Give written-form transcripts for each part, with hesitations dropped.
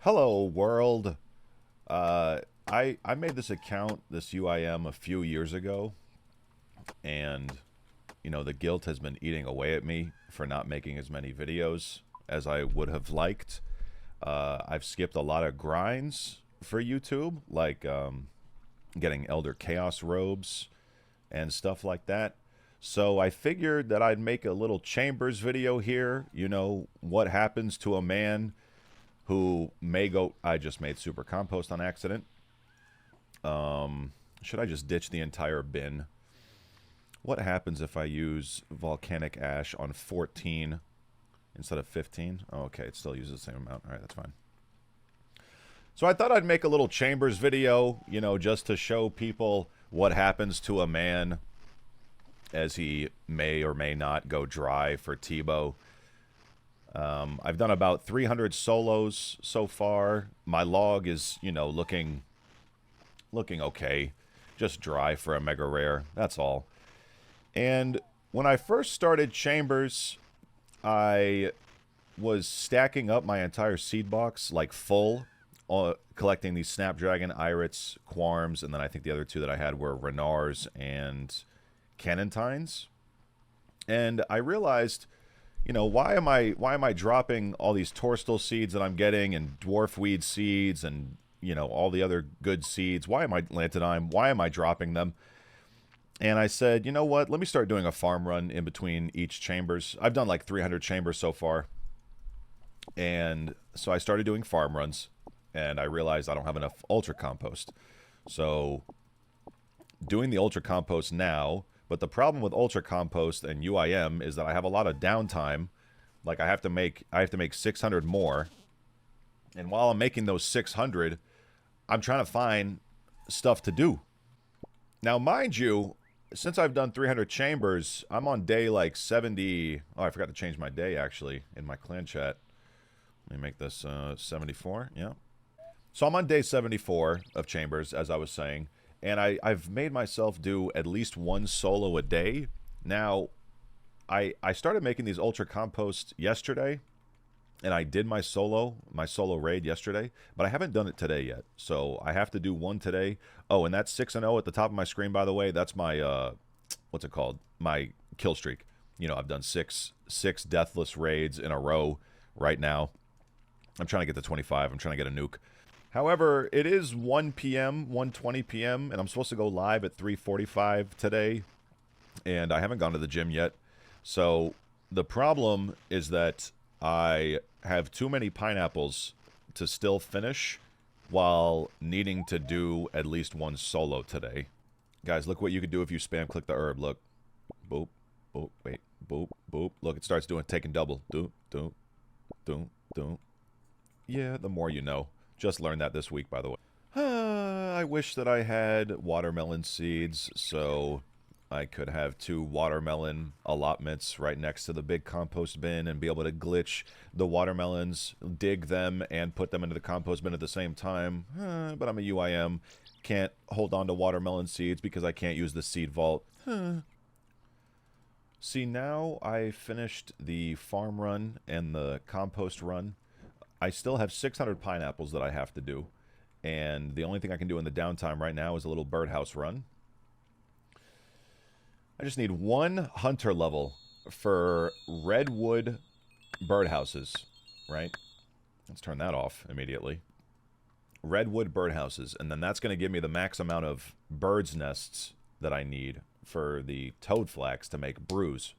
Hello, world. I made this account, this UIM, a few years ago, and the guilt has been eating away at me for not making as many videos as I would have liked. I've skipped a lot of grinds for YouTube, like getting Elder Chaos robes and stuff like that. So I figured that I'd make a little Chambers video here. What happens to a man who may go... I just made super compost on accident. Should I just ditch the entire bin? What happens if I use volcanic ash on 14 instead of 15? Oh, okay, it still uses the same amount. All right, that's fine. So I thought I'd make a little Chambers video, just to show people what happens to a man as he may or may not go dry for tbow. I've done about 300 solos so far. My log is, looking okay. Just dry for a mega rare. That's all. And when I first started Chambers, I was stacking up my entire seed box, like full, collecting these Snapdragon, Irits, Quarms, and then I think the other two that I had were Renars and Cannantines. And I realized... why am I dropping all these Torstal seeds that I'm getting and dwarf weed seeds and, all the other good seeds? Why am I Lantidime? Why am I dropping them? And I said, you know what? Let me start doing a farm run in between each Chambers. I've done like 300 Chambers so far. And so I started doing farm runs and I realized I don't have enough Ultracompost. So doing the Ultracompost now... But the problem with Ultracompost and UIM is that I have a lot of downtime. Like I have to make 600 more. And while I'm making those 600, I'm trying to find stuff to do. Now, mind you, since I've done 300 Chambers, I'm on day like 70. Oh, I forgot to change my day actually in my clan chat. Let me make this 74. Yeah. So I'm on day 74 of Chambers, as I was saying. And I've made myself do at least one solo a day. Now, I started making these Ultracompost yesterday, and I did my solo raid yesterday, but I haven't done it today yet. So I have to do one today. Oh, and that's 6-0 at the top of my screen, by the way. That's my, what's it called? My kill streak. I've done six deathless raids in a row right now. I'm trying to get to 25. I'm trying to get a nuke. However, it is 1 p.m., 1:20 p.m., and I'm supposed to go live at 3:45 today, and I haven't gone to the gym yet. So the problem is that I have too many pineapples to still finish while needing to do at least one solo today. Guys, look what you could do if you spam click the herb. Look. Boop. Boop. Wait. Boop. Boop. Look, it starts taking double. Doop. Doop. Doop. Doop. Yeah, the more you know. Just learned that this week, by the way. I wish that I had watermelon seeds so I could have 2 watermelon allotments right next to the big compost bin and be able to glitch the watermelons, dig them, and put them into the compost bin at the same time. But I'm a UIM. Can't hold on to watermelon seeds because I can't use the seed vault. See, now I finished the farm run and the compost run. I still have 600 pineapples that I have to do. And the only thing I can do in the downtime right now is a little birdhouse run. I just need 1 hunter level for redwood birdhouses, right? Let's turn that off immediately. Redwood birdhouses. And then that's going to give me the max amount of birds' nests that I need for the toad flax to make brews.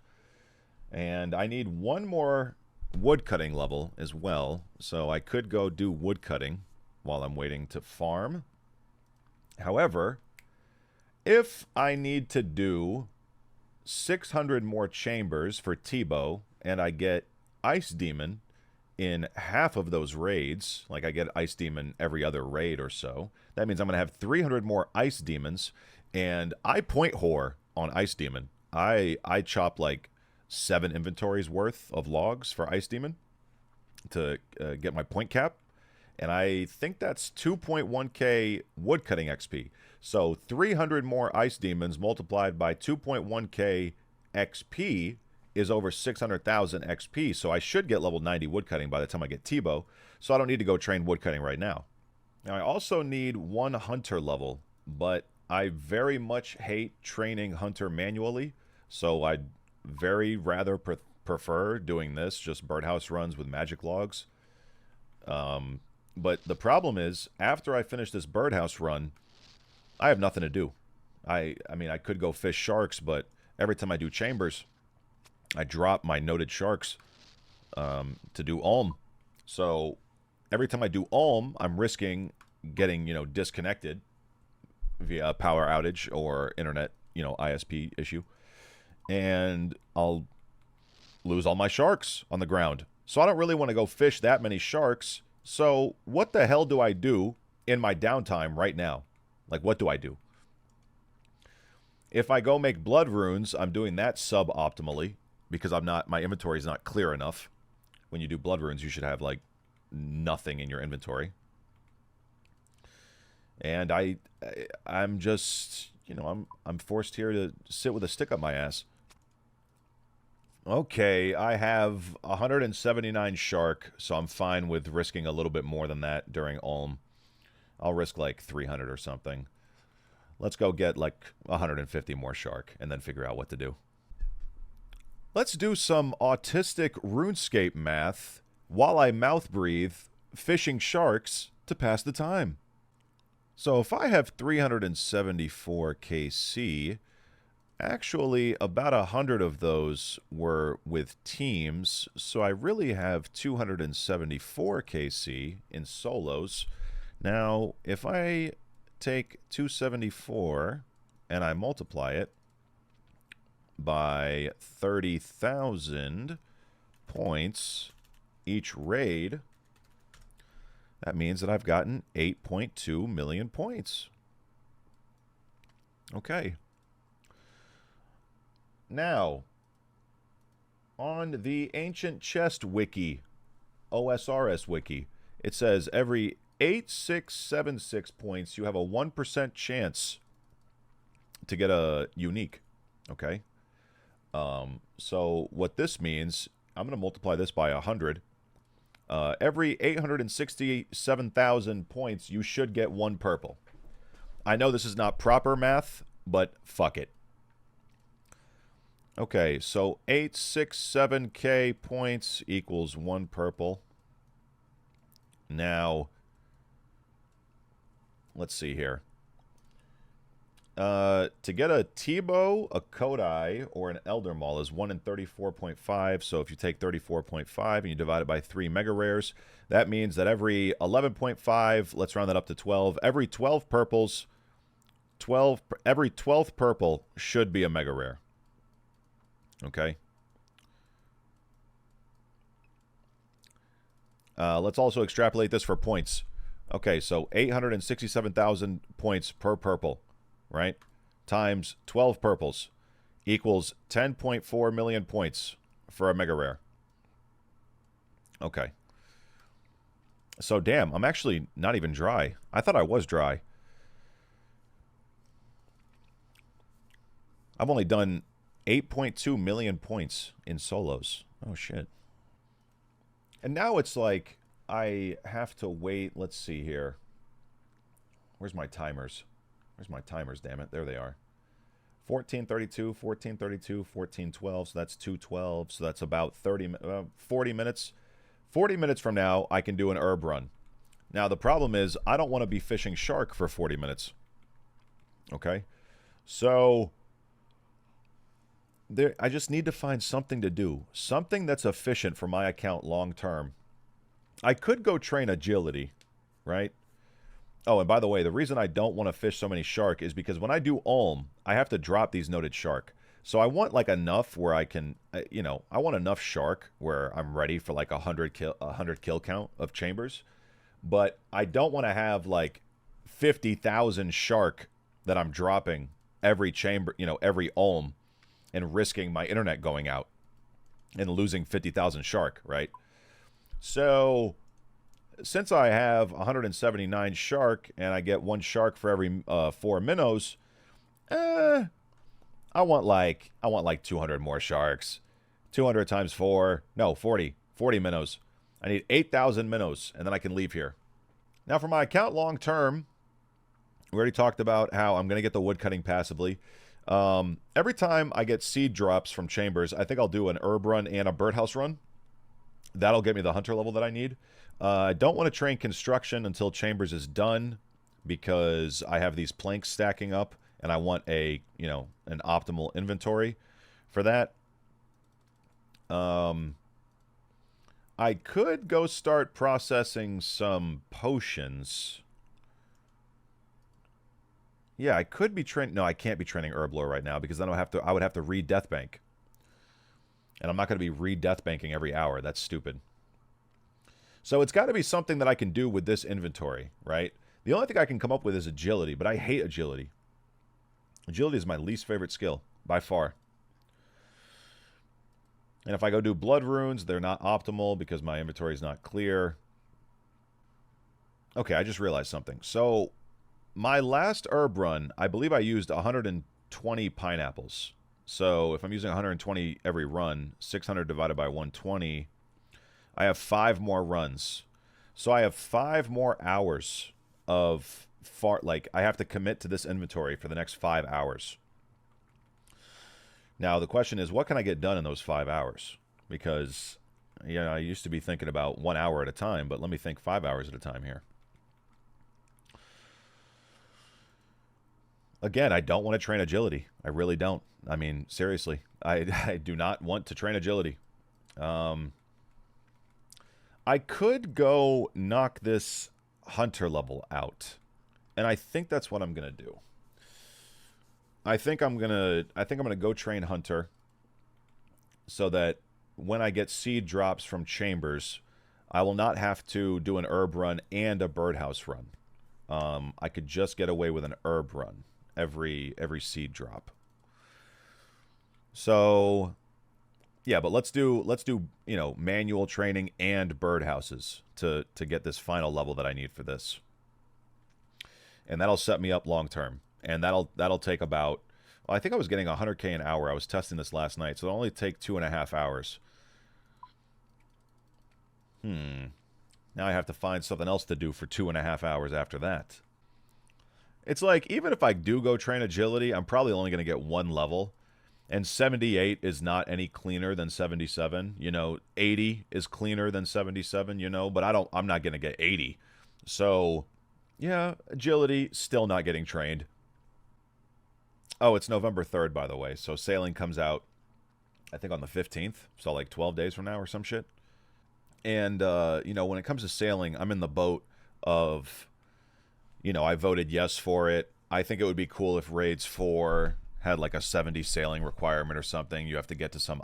And I need 1 more... woodcutting level as well, so I could go do woodcutting while I'm waiting to farm. However, if I need to do 600 more Chambers for tbow and I get Ice Demon in half of those raids, like I get Ice Demon every other raid or so, that means I'm going to have 300 more Ice Demons, and I point whore on Ice Demon. I chop like 7 inventories worth of logs for Ice Demon to get my point cap. And I think that's 2.1k woodcutting XP. So 300 more Ice Demons multiplied by 2.1k XP is over 600,000 XP, so I should get level 90 woodcutting by the time I get tbow, so I don't need to go train woodcutting right now. Now, I also need 1 hunter level, but I very much hate training hunter manually, so I'd very rather prefer doing this, just birdhouse runs with magic logs. But the problem is, after I finish this birdhouse run, I have nothing to do. I mean, I could go fish sharks, but every time I do chambers, I drop my noted sharks to do Ulm. So every time I do Ulm, I'm risking getting, disconnected via a power outage or internet, ISP issue. And I'll lose all my sharks on the ground. So I don't really want to go fish that many sharks. So what the hell do I do in my downtime right now? Like, what do I do? If I go make blood runes, I'm doing that suboptimally because my inventory is not clear enough. When you do blood runes, you should have like nothing in your inventory. And I'm just, I'm forced here to sit with a stick up my ass. Okay, I have 179 shark, so I'm fine with risking a little bit more than that during Ulm. I'll risk like 300 or something. Let's go get like 150 more shark and then figure out what to do. Let's do some autistic RuneScape math while I mouth breathe, fishing sharks to pass the time. So if I have 374 KC, actually about 100 of those were with teams, so I really have 274 KC in solos. Now, if I take 274 and I multiply it by 30,000 points each raid, that means that I've gotten 8.2 million points. Okay. Now, on the Ancient Chest Wiki, OSRS Wiki, it says every 8676 points, you have a 1% chance to get a unique. Okay? So what this means, I'm going to multiply this by 100. Every 867,000 points, you should get 1 purple. I know this is not proper math, but fuck it. Okay, so 867k points equals 1 purple. Now, let's see here. To get a tbow, a Kodai, or an Elder Maul is 1 in 34.5. So if you take 34.5 and you divide it by 3 mega rares, that means that every 11.5, let's round that up to 12, every 12 purples, every 12th purple should be a mega rare. Okay. Let's also extrapolate this for points. Okay, so 867,000 points per purple, right? Times 12 purples equals 10.4 million points for a mega rare. Okay. So, damn, I'm actually not even dry. I thought I was dry. I've only done 8.2 million points in solos. Oh, shit. And now it's like I have to wait. Let's see here. Where's my timers? Where's my timers, damn it? There they are. 1432, 1432, 1412. So that's 212. So that's about 40 minutes. 40 minutes from now, I can do an herb run. Now, the problem is I don't want to be fishing shark for 40 minutes. Okay? So I just need to find something to do. Something that's efficient for my account long term. I could go train agility, right? Oh, and by the way, the reason I don't want to fish so many shark is because when I do Ulm, I have to drop these noted shark. So I want like enough where I can, I want enough shark where I'm ready for like 100 kill count of chambers. But I don't want to have like 50,000 shark that I'm dropping every chamber, every Ulm, and risking my internet going out and losing 50,000 shark, right? So since I have 179 shark and I get 1 shark for every 4 minnows, I want like 200 more sharks. 200 times 4. No, 40. 40 minnows. I need 8,000 minnows, and then I can leave here. Now, for my account long term, we already talked about how I'm going to get the wood cutting passively. Every time I get seed drops from chambers, I think I'll do an herb run and a birdhouse run. That'll get me the hunter level that I need. I don't want to train construction until chambers is done because I have these planks stacking up and I want a, you know, an optimal inventory for that. I could go start processing some potions. Yeah, I could be training. No, I can't be training herb lore right now because then I would have to read death bank. And I'm not going to be re-death banking every hour. That's stupid. So it's got to be something that I can do with this inventory, right? The only thing I can come up with is agility, but I hate agility. Agility is my least favorite skill, by far. And if I go do blood runes, they're not optimal because my inventory is not clear. Okay, I just realized something. So my last herb run, I believe I used 120 pineapples. So if I'm using 120 every run, 600 divided by 120, I have 5 more runs. So I have 5 more hours of I have to commit to this inventory for the next 5 hours. Now the question is, what can I get done in those 5 hours? Because, you know, I used to be thinking about 1 hour at a time, but let me think 5 hours at a time here. Again, I don't want to train agility. I really don't. I mean, seriously, I do not want to train agility. I could go knock this hunter level out, and I think that's what I'm gonna do. I think I'm gonna go train hunter, so that when I get seed drops from chambers, I will not have to do an herb run and a birdhouse run. I could just get away with an herb run every seed drop. So, yeah, but let's do you know, manual training and birdhouses to get this final level that I need for this, and that'll set me up long term. And that'll take about, well, I think I was getting 100k an hour. I was testing this last night, so it'll only take 2.5 hours. Now I have to find something else to do for 2.5 hours after that. It's like, even if I do go train agility, I'm probably only going to get 1 level. And 78 is not any cleaner than 77. You know, 80 is cleaner than 77, you know, but I'm not going to get 80. So, yeah, agility, still not getting trained. Oh, it's November 3rd, by the way. So sailing comes out, I think, on the 15th. So like 12 days from now or some shit. And, you know, when it comes to sailing, I'm in the boat of, you know, I voted yes for it. I think it would be cool if Raids 4 had like a 70 sailing requirement or something. You have to get to some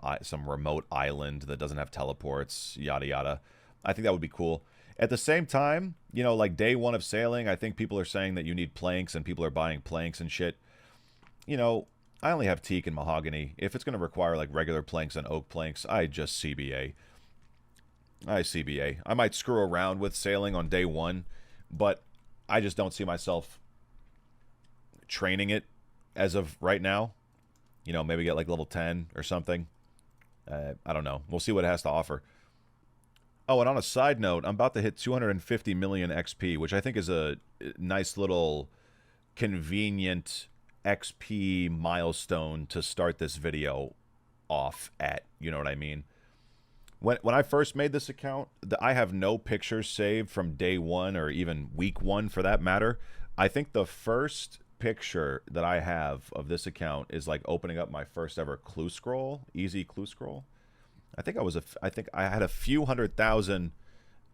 remote island that doesn't have teleports, yada yada. I think that would be cool. At the same time, you know, like day 1 of sailing, I think people are saying that you need planks and people are buying planks and shit. You know, I only have teak and mahogany. If it's going to require like regular planks and oak planks, I just CBA. I might screw around with sailing on day 1, but I just don't see myself training it as of right now. You know, maybe get like level 10 or something. I don't know. We'll see what it has to offer. Oh, and on a side note, I'm about to hit 250 million XP, which I think is a nice little convenient XP milestone to start this video off at. You know what I mean? When I first made this account, I have no pictures saved from day 1 or even week 1 for that matter. I think the first picture that I have of this account is like opening up my first ever clue scroll, easy clue scroll. I think I had a few 100,000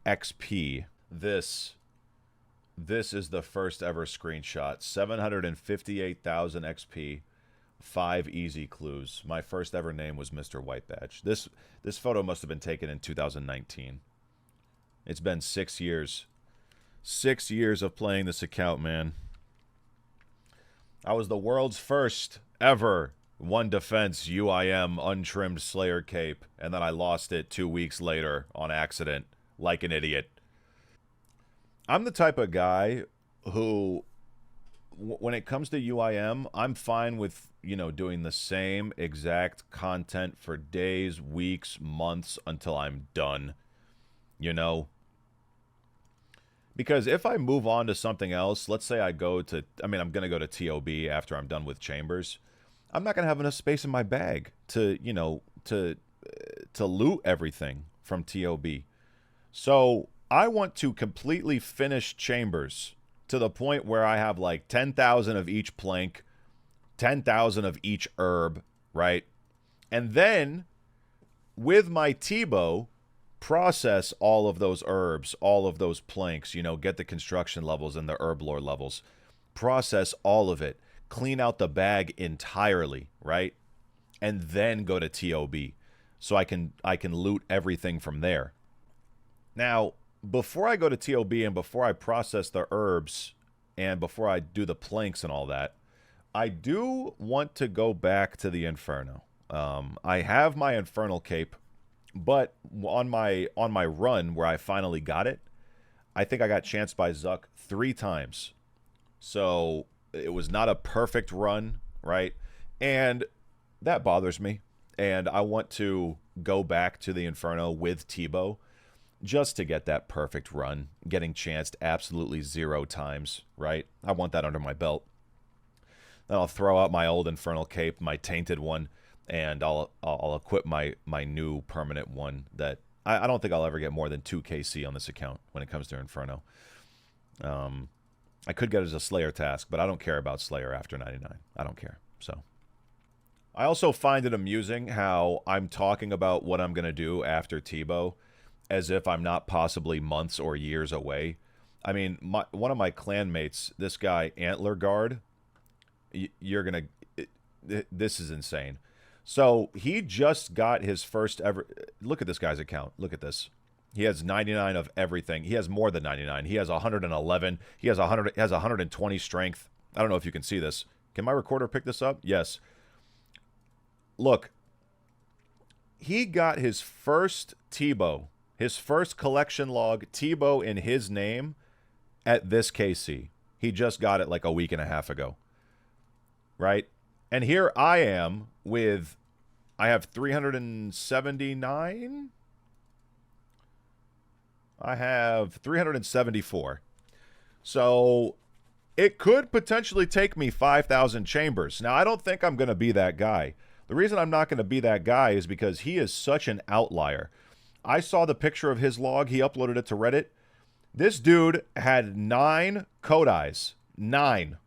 XP. This is the first ever screenshot. 758,000 XP. 5 easy clues. My first ever name was Mr. White Badge. This photo must have been taken in 2019. It's been 6 years. 6 years of playing this account, man. I was the world's first ever 1 defense UIM untrimmed Slayer cape, and then I lost it 2 weeks later on accident, like an idiot. I'm the type of guy who when it comes to UIM, I'm fine with, you know, doing the same exact content for days, weeks, months until I'm done, you know? Because if I move on to something else, let's say I go to, I mean, I'm going to go to TOB after I'm done with Chambers. I'm not going to have enough space in my bag to, you know, to loot everything from TOB. So I want to completely finish Chambers to the point where I have like 10,000 of each plank, 10,000 of each herb, right? And then with my tbow, process all of those herbs, all of those planks, you know, get the construction levels and the herb lore levels, process all of it, clean out the bag entirely, right? And then go to TOB so I can loot everything from there. Now, before I go to TOB and before I process the herbs and before I do the planks and all that, I do want to go back to the Inferno. I have my Infernal Cape, but on my run where I finally got it, I think I got chanced by Zuck 3 times. So it was not a perfect run, right? And that bothers me. And I want to go back to the Inferno with tbow just to get that perfect run, getting chanced absolutely 0 times, right? I want that under my belt. Then I'll throw out my old Infernal Cape, my tainted one, and I'll equip my new permanent one that I don't think I'll ever get more than 2 KC on this account when it comes to Inferno. I could get it as a Slayer task, but I don't care about Slayer after 99. I don't care. So I also find it amusing how I'm talking about what I'm going to do after tbow as if I'm not possibly months or years away. I mean, one of my clanmates, this guy, Antler Guard, you're going to... This is insane. So he just got his first ever... Look at this guy's account. Look at this. He has 99 of everything. He has more than 99. He has 111. He has 100. Has 120 strength. I don't know if you can see this. Can my recorder pick this up? Yes. Look. He got his first tbow, his first collection log tbow in his name at this KC. He just got it like a week and a half ago. Right? And here I am with... I have 379... I have 374. So it could potentially take me 5,000 chambers. Now, I don't think I'm going to be that guy. The reason I'm not going to be that guy is because he is such an outlier. I saw the picture of his log. He uploaded it to Reddit. This dude had 9 Kodais. 9.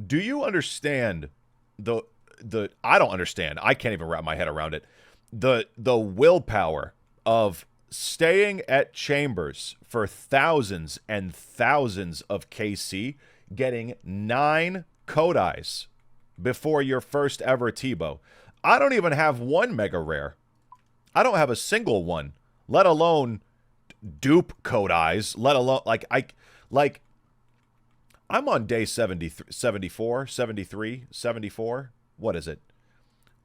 Do you understand the I don't understand. I can't even wrap my head around it. The willpower of staying at Chambers for thousands and thousands of KC, getting 9 Kodais before your first ever tbow. I don't even have 1 mega rare. I don't have a single one, let alone dupe Kodais, let alone I'm on day 74, 73, 74. What is it?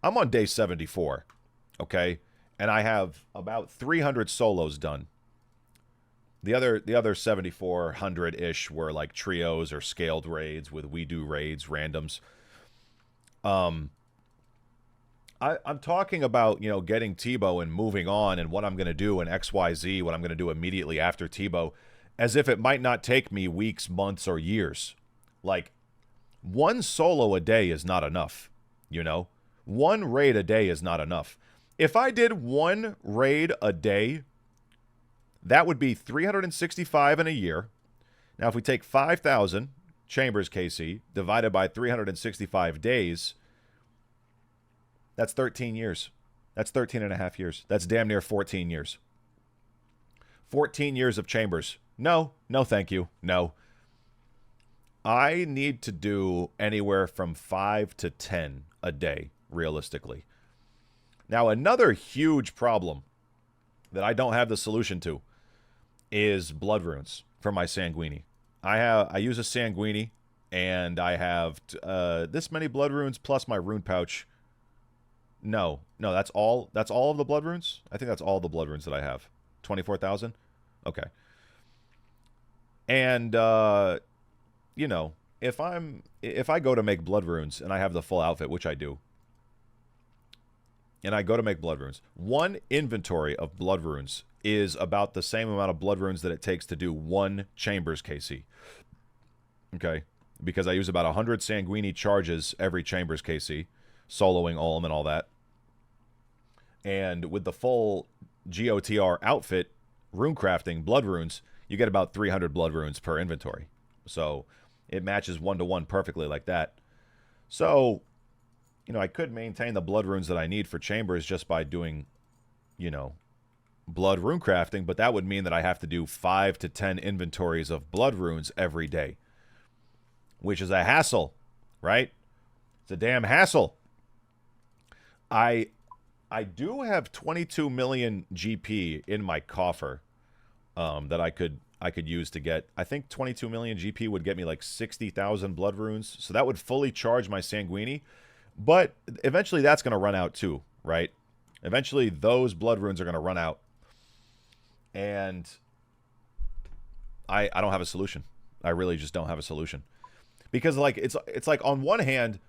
I'm on day 74. Okay? And I have about 300 solos done. The other 7,400-ish were like trios or scaled raids with we do raids, randoms. I'm talking about, you know, getting tbow and moving on and what I'm going to do in XYZ, what I'm going to do immediately after tbow, as if it might not take me weeks, months, or years. Like, 1 solo a day is not enough, you know? 1 raid a day is not enough. If I did 1 raid a day, that would be 365 in a year. Now, if we take 5,000 Chambers KC divided by 365 days, that's 13 years. That's 13 and a half years. That's damn near 14 years. 14 years of Chambers. No, thank you. No. I need to do anywhere from 5 to 10 a day, realistically. Now, another huge problem that I don't have the solution to is blood runes for my Sanguini. I use a Sanguini, and I have this many blood runes plus my rune pouch. No, that's all of the blood runes? I think that's all the blood runes that I have. 24,000? Okay. And, you know, if I go to make blood runes and I have the full outfit, which I do, and I go to make blood runes, one inventory of blood runes is about the same amount of blood runes that it takes to do one Chambers KC. Okay? Because I use about 100 Sanguini charges every Chambers KC, soloing Ulm and all that. And with the full GOTR outfit, rune crafting, blood runes, you get about 300 blood runes per inventory. So it matches 1-to-1 perfectly like that. So, you know, I could maintain the blood runes that I need for Chambers just by doing, you know, blood rune crafting, but that would mean that I have to do 5 to 10 inventories of blood runes every day, which is a hassle, right? It's a damn hassle. I do have 22 million GP in my coffer that I could use to get. I think 22 million GP would get me like 60,000 blood runes, so that would fully charge my Sanguini. But eventually that's going to run out too, right? Eventually those blood runes are going to run out. And I don't have a solution. I really just don't have a solution. Because like it's like on one hand,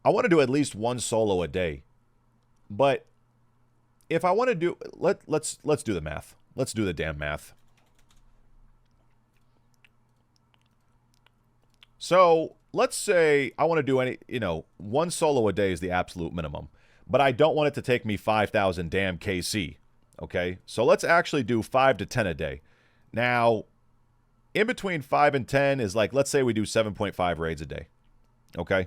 I want to do at least one solo a day. But if I want to do let's do the math. Let's do the damn math. So, let's say I want to do one solo a day is the absolute minimum. But I don't want it to take me 5,000 damn KC. Okay? So, let's actually do 5 to 10 a day. Now, in between 5 and 10 is like, let's say we do 7.5 raids a day. Okay?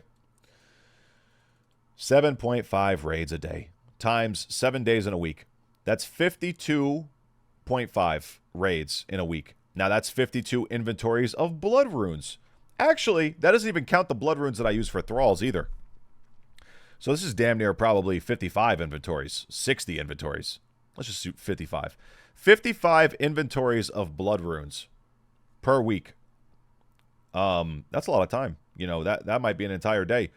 7.5 raids a day times 7 days in a week. That's 52.5 raids in a week. Now, that's 52 inventories of blood runes. Actually, that doesn't even count the blood runes that I use for thralls either. So this is damn near probably 55 inventories, 60 inventories. Let's just shoot 55. 55 inventories of blood runes per week. That's a lot of time. You know, that might be an entire day.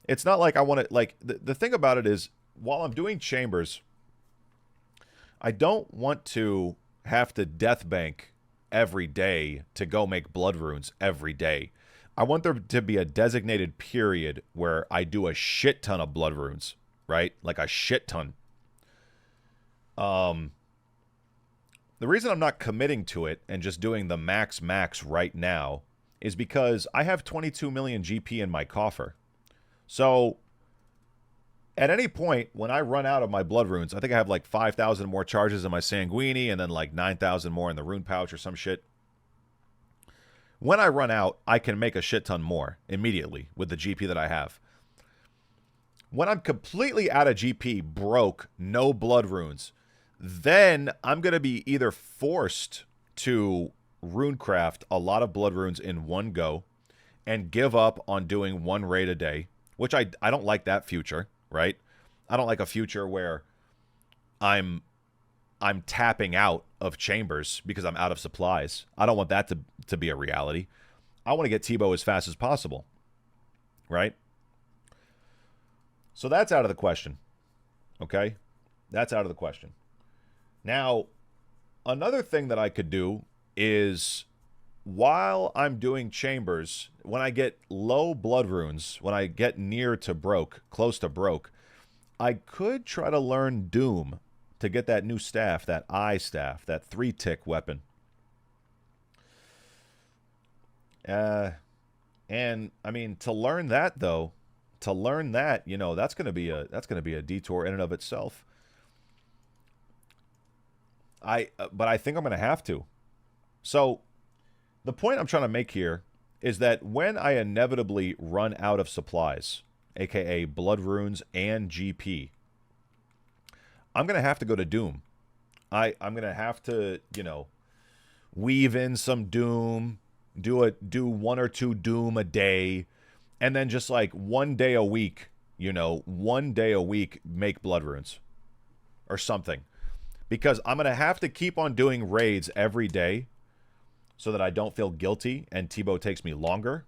It's not like I want to, like, the thing about it is, while I'm doing Chambers, I don't want to have to death bank every day to go make blood runes every day. I want there to be a designated period where I do a shit ton of blood runes, right? Like a shit ton. The reason I'm not committing to it and just doing the max right now is because I have 22 million GP in my coffer. So, at any point, when I run out of my blood runes, I think I have like 5,000 more charges in my Sanguini and then like 9,000 more in the rune pouch or some shit. When I run out, I can make a shit ton more immediately with the GP that I have. When I'm completely out of GP, broke, no blood runes, then I'm going to be either forced to runecraft a lot of blood runes in one go and give up on doing one raid a day, which I don't like that future, right? I don't like a future where I'm tapping out of Chambers because I'm out of supplies. I don't want that to be a reality. I want to get tbow as fast as possible, right? So that's out of the question, okay? That's out of the question. Now, another thing that I could do is, while I'm doing Chambers, when I get low blood runes, when I get near to broke, close to broke, I could try to learn Doom to get that new staff, that eye staff, that 3-tick weapon. And I mean, to learn that though, you know, that's gonna be a detour in and of itself. But I think I'm gonna have to. So, the point I'm trying to make here is that when I inevitably run out of supplies, aka blood runes and GP, I'm going to have to go to Doom. I'm going to have to, you know, weave in some Doom, do 1 or 2 Doom a day, and then just like one day a week, you know, make blood runes or something. Because I'm going to have to keep on doing raids every day so that I don't feel guilty and tbow takes me longer.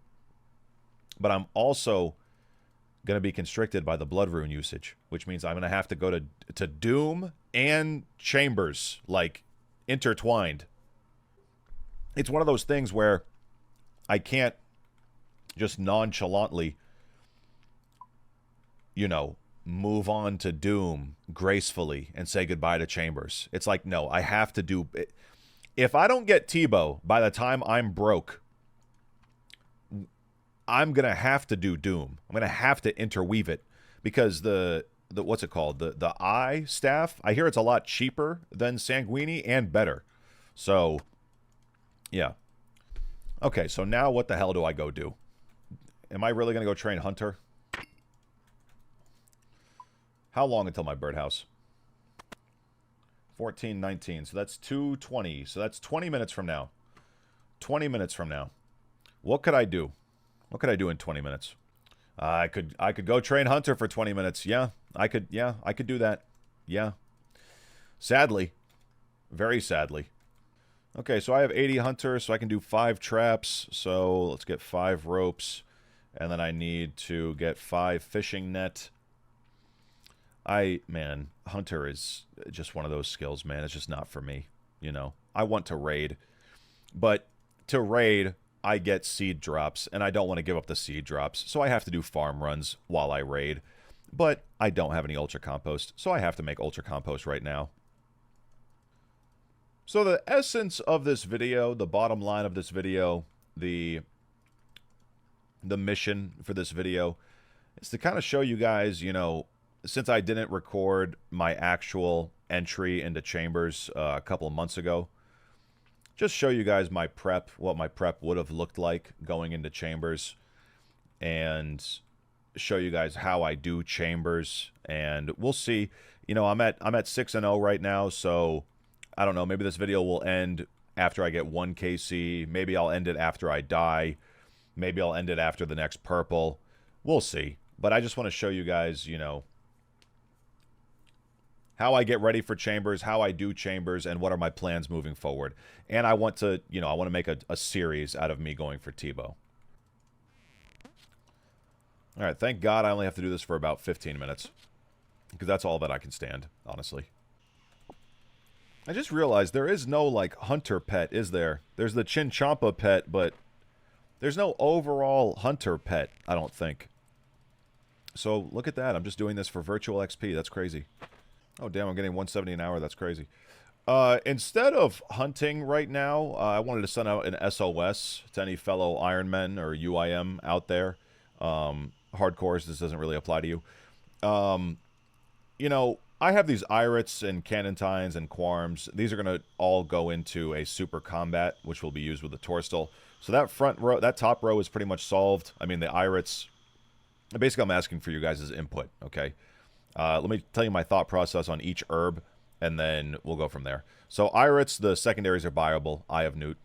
But I'm also going to be constricted by the blood rune usage, which means I'm going to have to go to Doom and Chambers, like, intertwined. It's one of those things where I can't just nonchalantly, you know, move on to doom gracefully and say goodbye to chambers. It's like, no, I have to do... If I don't get tbow by the time I'm broke, I'm going to have to do doom. I'm going to have to interweave it because the what's it called? The eye staff, I hear it's a lot cheaper than Sanguini and better. So, yeah. Okay, so now what the hell do I go do? Am I really going to go train Hunter? How long until my birdhouse? 14:19, so that's 2:20. So that's 20 minutes from now. 20 minutes from now. What could I do? What could I do in 20 minutes? I could go train Hunter for 20 minutes. Yeah, I could do that. Yeah. Sadly. Very sadly. Okay, so I have 80 Hunter, so I can do 5 traps. So let's get 5 ropes. And then I need to get 5 fishing net. Man, Hunter is just one of those skills, man. It's just not for me, you know. I want to raid. But to raid, I get seed drops, and I don't want to give up the seed drops. So I have to do farm runs while I raid. But I don't have any Ultracompost, so I have to make Ultracompost right now. So the essence of this video, the bottom line of this video, the mission for this video is to kind of show you guys, you know, since I didn't record my actual entry into Chambers a couple of months ago, just show you guys my prep, what my prep would have looked like going into Chambers, and show you guys how I do Chambers, and we'll see. You know, I'm at 6-0 right now, so I don't know, maybe this video will end after I get 1 KC, maybe I'll end it after I die, maybe I'll end it after the next purple. We'll see. But I just want to show you guys, you know, how I get ready for Chambers, how I do Chambers, and what are my plans moving forward. And I want to, you know, I want to make a series out of me going for tbow. All right, thank God I only have to do this for about 15 minutes. Because that's all that I can stand, honestly. I just realized there is no, like, hunter pet, is there? There's the Chinchompa pet, but there's no overall hunter pet, I don't think. So, look at that. I'm just doing this for virtual XP. That's crazy. Oh, damn, I'm getting 170 an hour. That's crazy. Instead of hunting right now, I wanted to send out an SOS to any fellow Ironmen or UIM out there. Hardcores, this doesn't really apply to you. You know, I have these Irits and Cannantines and Quarms. These are going to all go into a super combat, which will be used with the Torstal. So that front row, that top row is pretty much solved. I mean, the Irits, basically I'm asking for you guys' input, okay? Let me tell you my thought process on each herb, and then we'll go from there. So Irits, the secondaries are buyable. Eye of Newt.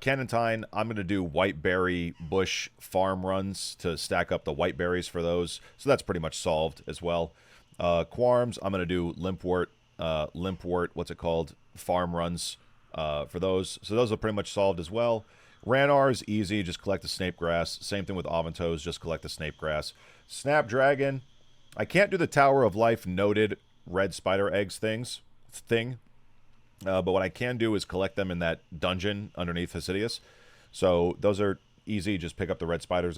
Cannantine, I'm going to do whiteberry bush farm runs to stack up the whiteberries for those. So that's pretty much solved as well. Quarms, I'm going to do limpwort, what's it called? Farm runs for those. So those are pretty much solved as well. Ranar's easy, just collect the snape grass. Same thing with Aventos, just collect the snape grass. Snapdragon, I can't do the Tower of Life noted red spider eggs thing. But what I can do is collect them in that dungeon underneath Hesidius. So those are easy. Just pick up the red spider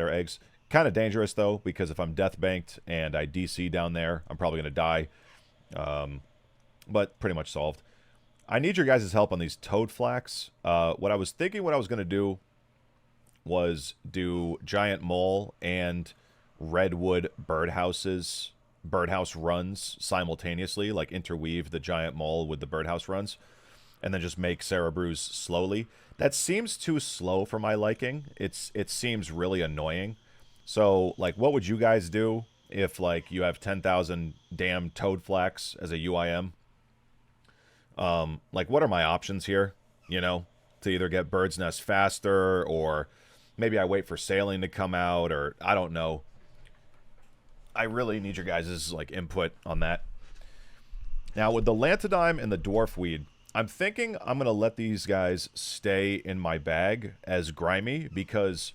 eggs. Kind of dangerous, though, because if I'm death banked and I DC down there, I'm probably going to die. But pretty much solved. I need your guys' help on these toad flax. What I was thinking what I was going to do was do giant mole and redwood birdhouse runs simultaneously, like interweave the giant mole with the birdhouse runs, and then just make Cerebrus slowly. That seems too slow for my liking. It seems really annoying. So, like, what would you guys do if, like, you have 10,000 damn toad flax as a UIM? Like, what are my options here? You know, to either get Bird's Nest faster, or maybe I wait for sailing to come out, or I don't know. I really need your guys' like input on that. Now, with the Lantodime and the Dwarfweed, I'm thinking I'm going to let these guys stay in my bag as grimy, because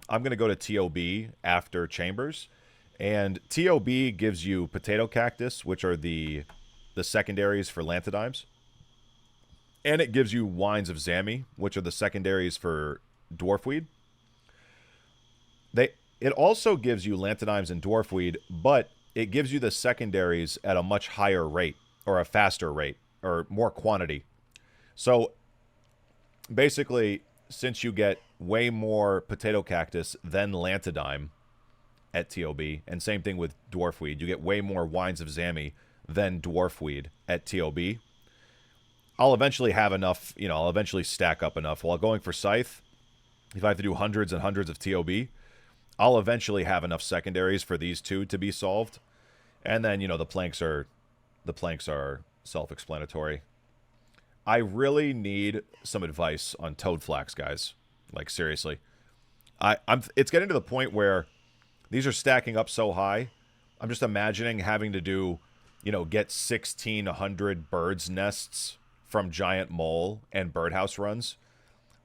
I'm going to go to TOB after Chambers. And TOB gives you Potato Cactus, which are the secondaries for Lantodymes. And it gives you Wines of Zami, which are the secondaries for Dwarfweed. It also gives you lanthanimes and dwarfweed, but it gives you the secondaries at a much higher rate, or a faster rate, or more quantity. So basically, since you get way more potato cactus than lanthadime at TOB, and same thing with dwarfweed, you get way more wines of Zami than dwarfweed at TOB. I'll eventually have enough, you know, I'll eventually stack up enough. While going for Scythe, if I have to do hundreds and hundreds of TOB, I'll eventually have enough secondaries for these two to be solved. And then, you know, the planks are self-explanatory. I really need some advice on toad flax, guys. Like, seriously. It's getting to the point where these are stacking up so high. I'm just imagining having to do, you know, get 1,600 birds' nests from giant mole and birdhouse runs.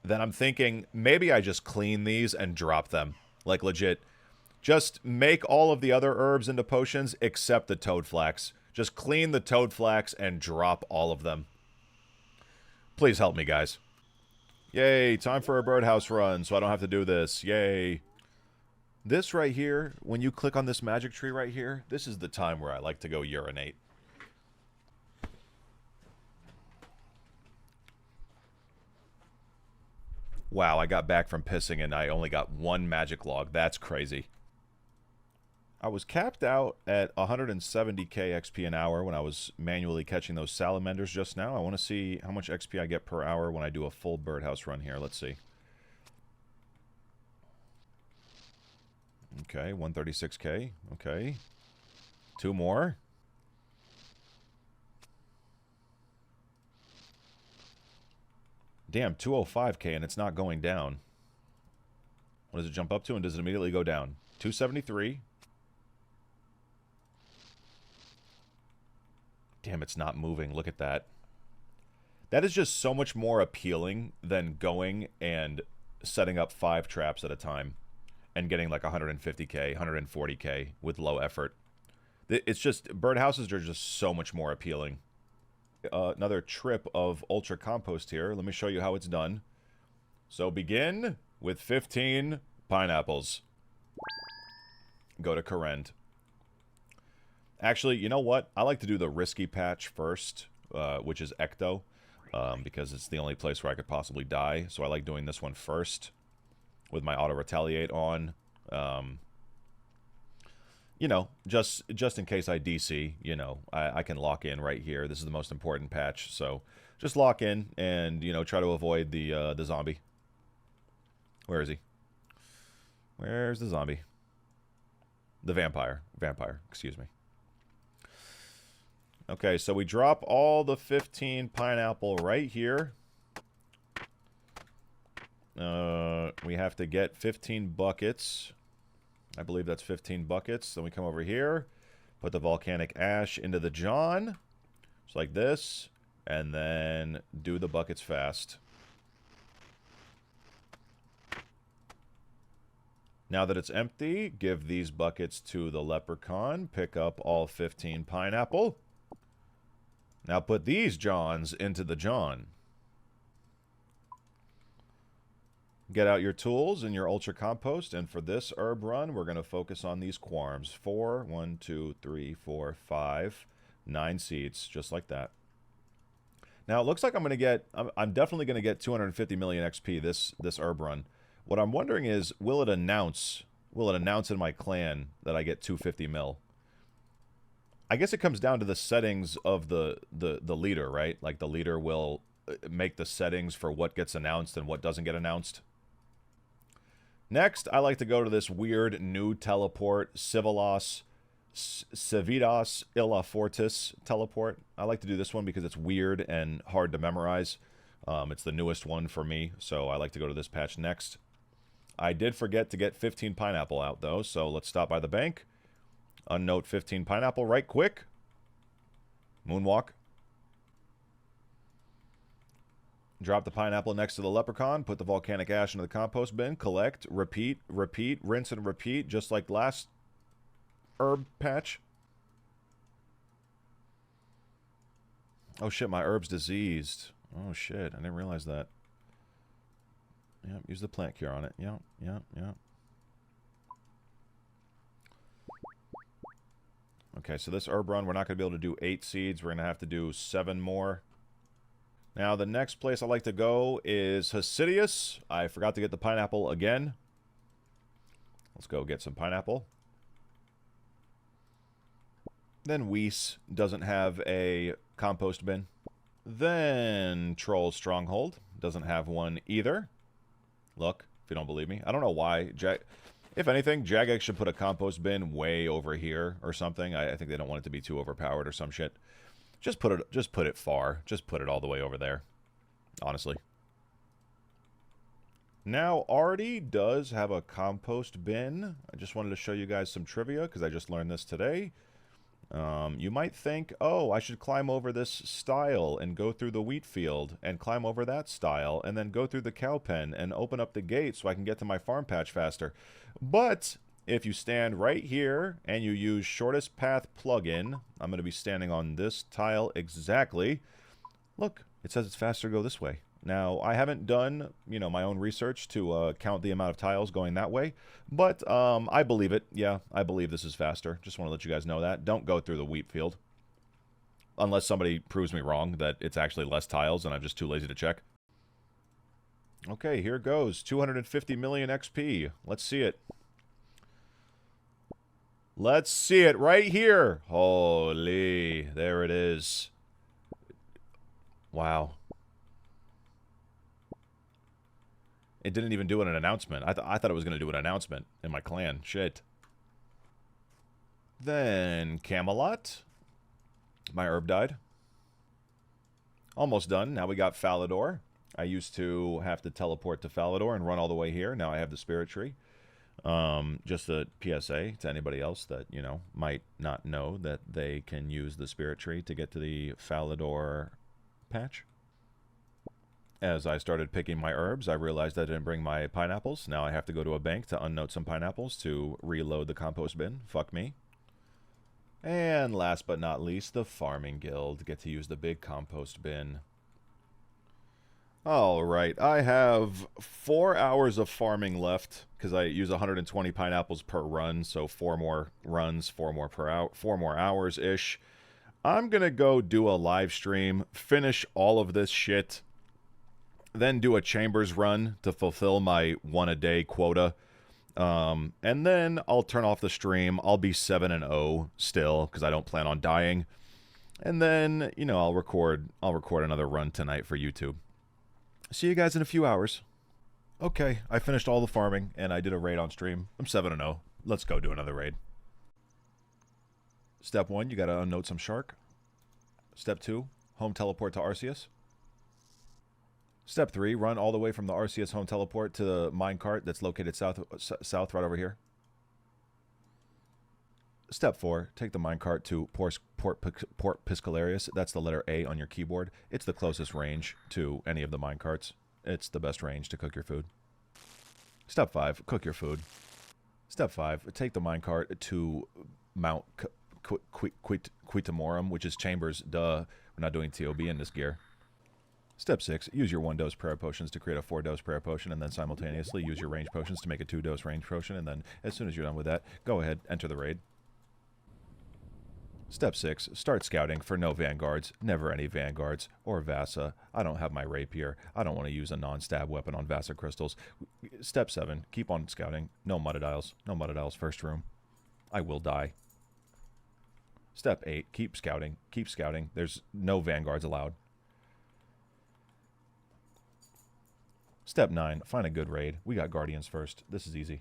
Then I'm thinking maybe I just clean these and drop them. Like, legit. Just make all of the other herbs into potions except the toad flax. Just clean the toad flax and drop all of them. Please help me, guys. Yay, time for a birdhouse run so I don't have to do this. Yay. This right here, when you click on this magic tree right here, this is the time where I like to go urinate. Wow, I got back from pissing and I only got one magic log. That's crazy. I was capped out at 170k XP an hour when I was manually catching those salamanders just now. I want to see how much XP I get per hour when I do a full birdhouse run here. Let's see. Okay, 136k. Okay. 2 more. Damn, 205k and it's not going down. What does it jump up to and does it immediately go down? 273. Damn, it's not moving. Look at that. That is just so much more appealing than going and setting up 5 traps at a time and getting like 150k, 140k with low effort. It's just, birdhouses are just so much more appealing. Another trip of Ultracompost here. Let me show you how it's done. So begin with 15 pineapples. Go to Corrend. Actually, you know what? I like to do the risky patch first, which is Ecto, because it's the only place where I could possibly die. So I like doing this one first with my auto-retaliate on. You know, just in case I DC, you know, I can lock in right here. This is the most important patch, so just lock in and, you know, try to avoid the zombie. Where is he? Where's the zombie? The vampire. Vampire, excuse me. Okay, so we drop all the 15 pineapple right here. We have to get 15 buckets. I believe that's 15 buckets. Then we come over here, put the volcanic ash into the John, just like this, and then do the buckets fast. Now that it's empty, give these buckets to the leprechaun, pick up all 15 pineapple. Now put these Johns into the John. Get out your tools and your Ultracompost, and for this herb run, we're going to focus on these quarms. 4, 1, 2, 3, 4, 5, 9 seeds, just like that. Now it looks like I'm going to get, I'm definitely going to get 250 million XP this herb run. What I'm wondering is, will it announce in my clan that I get 250 mil? I guess it comes down to the settings of the leader, right? Like the leader will make the settings for what gets announced and what doesn't get announced. Next, I like to go to this weird new teleport, Civitas Illa Fortis teleport. I like to do this one because it's weird and hard to memorize. It's the newest one for me, so I like to go to this patch next. I did forget to get 15 pineapple out, though, so let's stop by the bank. Unnote 15 pineapple right quick. Moonwalk. Drop the pineapple next to the leprechaun. Put the volcanic ash into the compost bin. Collect. Repeat. Repeat. Rinse and repeat. Just like last herb patch. Oh shit, my herb's diseased. Oh shit, I didn't realize that. Yep, use the plant cure on it. Yep, yep, yep. Okay, so this herb run, we're not going to be able to do 8 seeds. We're going to have to do 7 more. Now, the next place I like to go is Hasidius. I forgot to get the pineapple again. Let's go get some pineapple. Then Weiss doesn't have a compost bin. Then Troll Stronghold doesn't have one either. Look, if you don't believe me. I don't know why. If anything, Jagex should put a compost bin way over here or something. I think they don't want it to be too overpowered or some shit. Just put it far. Just put it all the way over there. Honestly. Now, Artie does have a compost bin. I just wanted to show you guys some trivia because I just learned this today. You might think, oh, I should climb over this stile and go through the wheat field and climb over that stile and then go through the cow pen and open up the gate so I can get to my farm patch faster. But if you stand right here and you use shortest path plugin, I'm going to be standing on this tile exactly. Look, it says it's faster to go this way. Now, I haven't done, my own research to count the amount of tiles going that way, but I believe it. Yeah, I believe this is faster. Just want to let you guys know that. Don't go through the wheat field. Unless somebody proves me wrong that it's actually less tiles and I'm just too lazy to check. Okay, here goes. 250 million XP. Let's see it. Let's see it right here. Holy, there it is. Wow. It didn't even do an announcement. I thought it was going to do an announcement in my clan. Shit. Then Camelot. My herb died. Almost done. Now we got Falador. I used to have to teleport to Falador and run all the way here. Now I have the Spirit Tree. Just a PSA to anybody else that, might not know that they can use the Spirit Tree to get to the Falador patch. As I started picking my herbs, I realized I didn't bring my pineapples. Now I have to go to a bank to unnote some pineapples to reload the compost bin. Fuck me. And last but not least, the Farming Guild. Get to use the big compost bin. Alright, I have 4 hours of farming left, because I use 120 pineapples per run, so 4 more runs, 4 more per hour, 4 more hours-ish. I'm gonna go do a live stream, finish all of this shit, then do a chambers run to fulfill my 1-a-day quota. And then I'll turn off the stream. I'll be 7-0 still, because I don't plan on dying. And then, I'll record another run tonight for YouTube. See you guys in a few hours. Okay, I finished all the farming, and I did a raid on stream. I'm 7-0. Let's go do another raid. Step 1, you gotta unnote some shark. Step 2, home teleport to Arceus. Step 3, run all the way from the Arceus home teleport to the minecart that's located south right over here. Step 4, take the minecart to Port Piscalarius. That's the letter A on your keyboard. It's the closest range to any of the minecarts. It's the best range to cook your food. Step 5, cook your food. Step 5, take the minecart to Mount Quitamorum, which is Chambers. Duh, we're not doing TOB in this gear. Step 6, use your 1-dose prayer potions to create a 4-dose prayer potion, and then simultaneously use your range potions to make a 2-dose range potion, and then as soon as you're done with that, go ahead, enter the raid. Step 6, start scouting for no vanguards, never any vanguards, or Vasa. I don't have my rapier. I don't want to use a non-stab weapon on Vasa crystals. Step 7, keep on scouting. No Muttadiles. No Muttadiles first room. I will die. Step 8, keep scouting. Keep scouting. There's no vanguards allowed. Step 9, find a good raid. We got Guardians first. This is easy.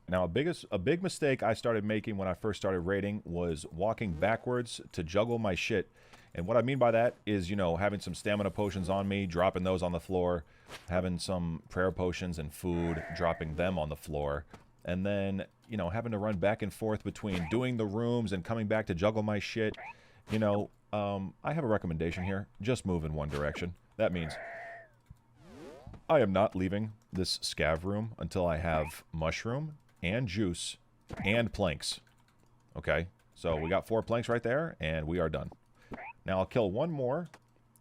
Now, a big mistake I started making when I first started raiding was walking backwards to juggle my shit. And what I mean by that is, having some stamina potions on me, dropping those on the floor, having some prayer potions and food, dropping them on the floor, and then, having to run back and forth between doing the rooms and coming back to juggle my shit. I have a recommendation here. Just move in one direction. That means I am not leaving this scav room until I have mushroom and juice and planks. Okay, so we got 4 planks right there, and we are done. Now I'll kill 1 more,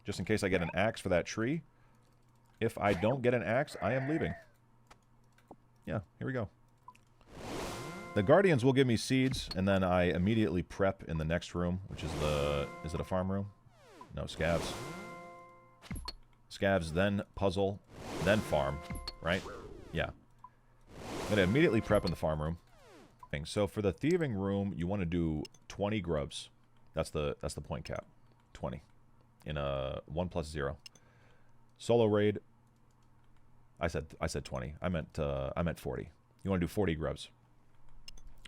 just in case I get an axe for that tree. If I don't get an axe, I am leaving. Yeah, here we go. The Guardians will give me seeds, and then I immediately prep in the next room, which is the... Is it a farm room? No, scavs. Scavs, then puzzle, then farm, right? Yeah. I'm going to immediately prep in the farm room. So for the thieving room, you want to do 20 grubs. That's the point cap. 20. In a 1+0. Solo raid. I said 20. I meant 40. You want to do 40 grubs.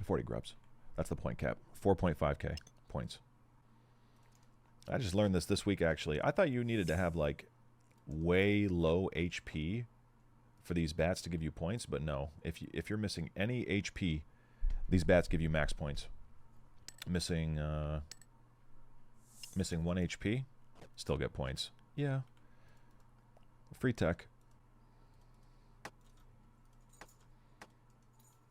40 grubs. That's the point cap. 4.5k points. I just learned this week, actually. I thought you needed to have, like, way low HP for these bats to give you points, but no. If you're missing any HP, these bats give you max points. Missing 1 HP, still get points. Yeah. Free tech.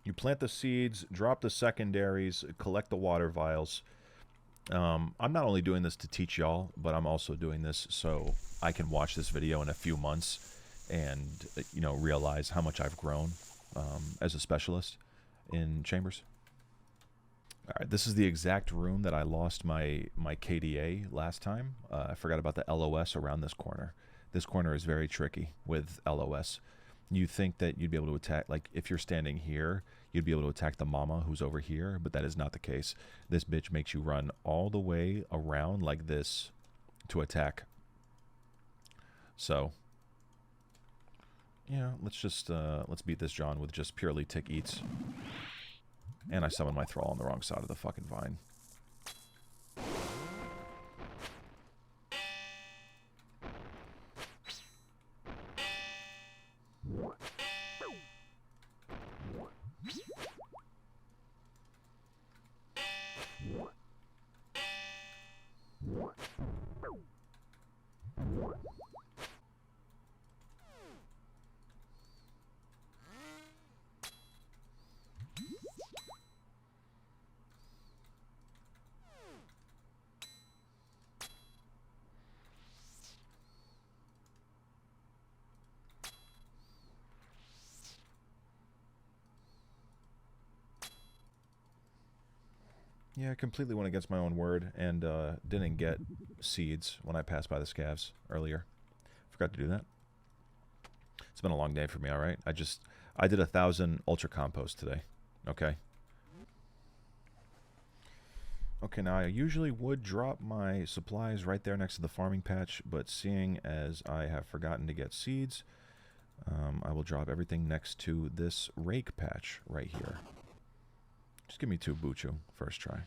You plant the seeds, drop the secondaries, collect the water vials. I'm not only doing this to teach y'all, but I'm also doing this so I can watch this video in a few months and, you know, realize how much I've grown as a specialist in chambers. All right, this is the exact room that I lost my KDA last time. I forgot about the LOS around this corner. This corner is very tricky with LOS. You think that you'd be able to attack, like if you're standing here, you'd be able to attack the mama who's over here, but that is not the case. This bitch makes you run all the way around like this to attack. So, yeah, let's beat this John with just purely tick eats. And I summoned my thrall on the wrong side of the fucking vine. Yeah, I completely went against my own word and didn't get seeds when I passed by the scavs earlier. Forgot to do that. It's been a long day for me, all right? I did 1,000 Ultracompost today, okay? Okay, now I usually would drop my supplies right there next to the farming patch, but seeing as I have forgotten to get seeds, I will drop everything next to this rake patch right here. Just give me 2 Buchu first try.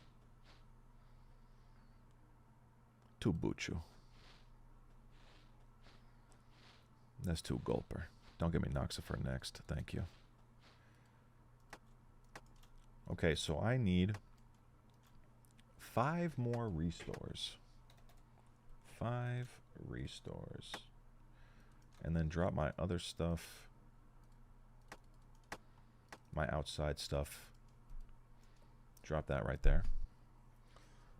2 Buchu. That's 2 Gulper. Don't give me Noxifer next. Thank you. Okay, so I need 5 more restores. 5 restores. And then drop my other stuff. My outside stuff. Drop that right there.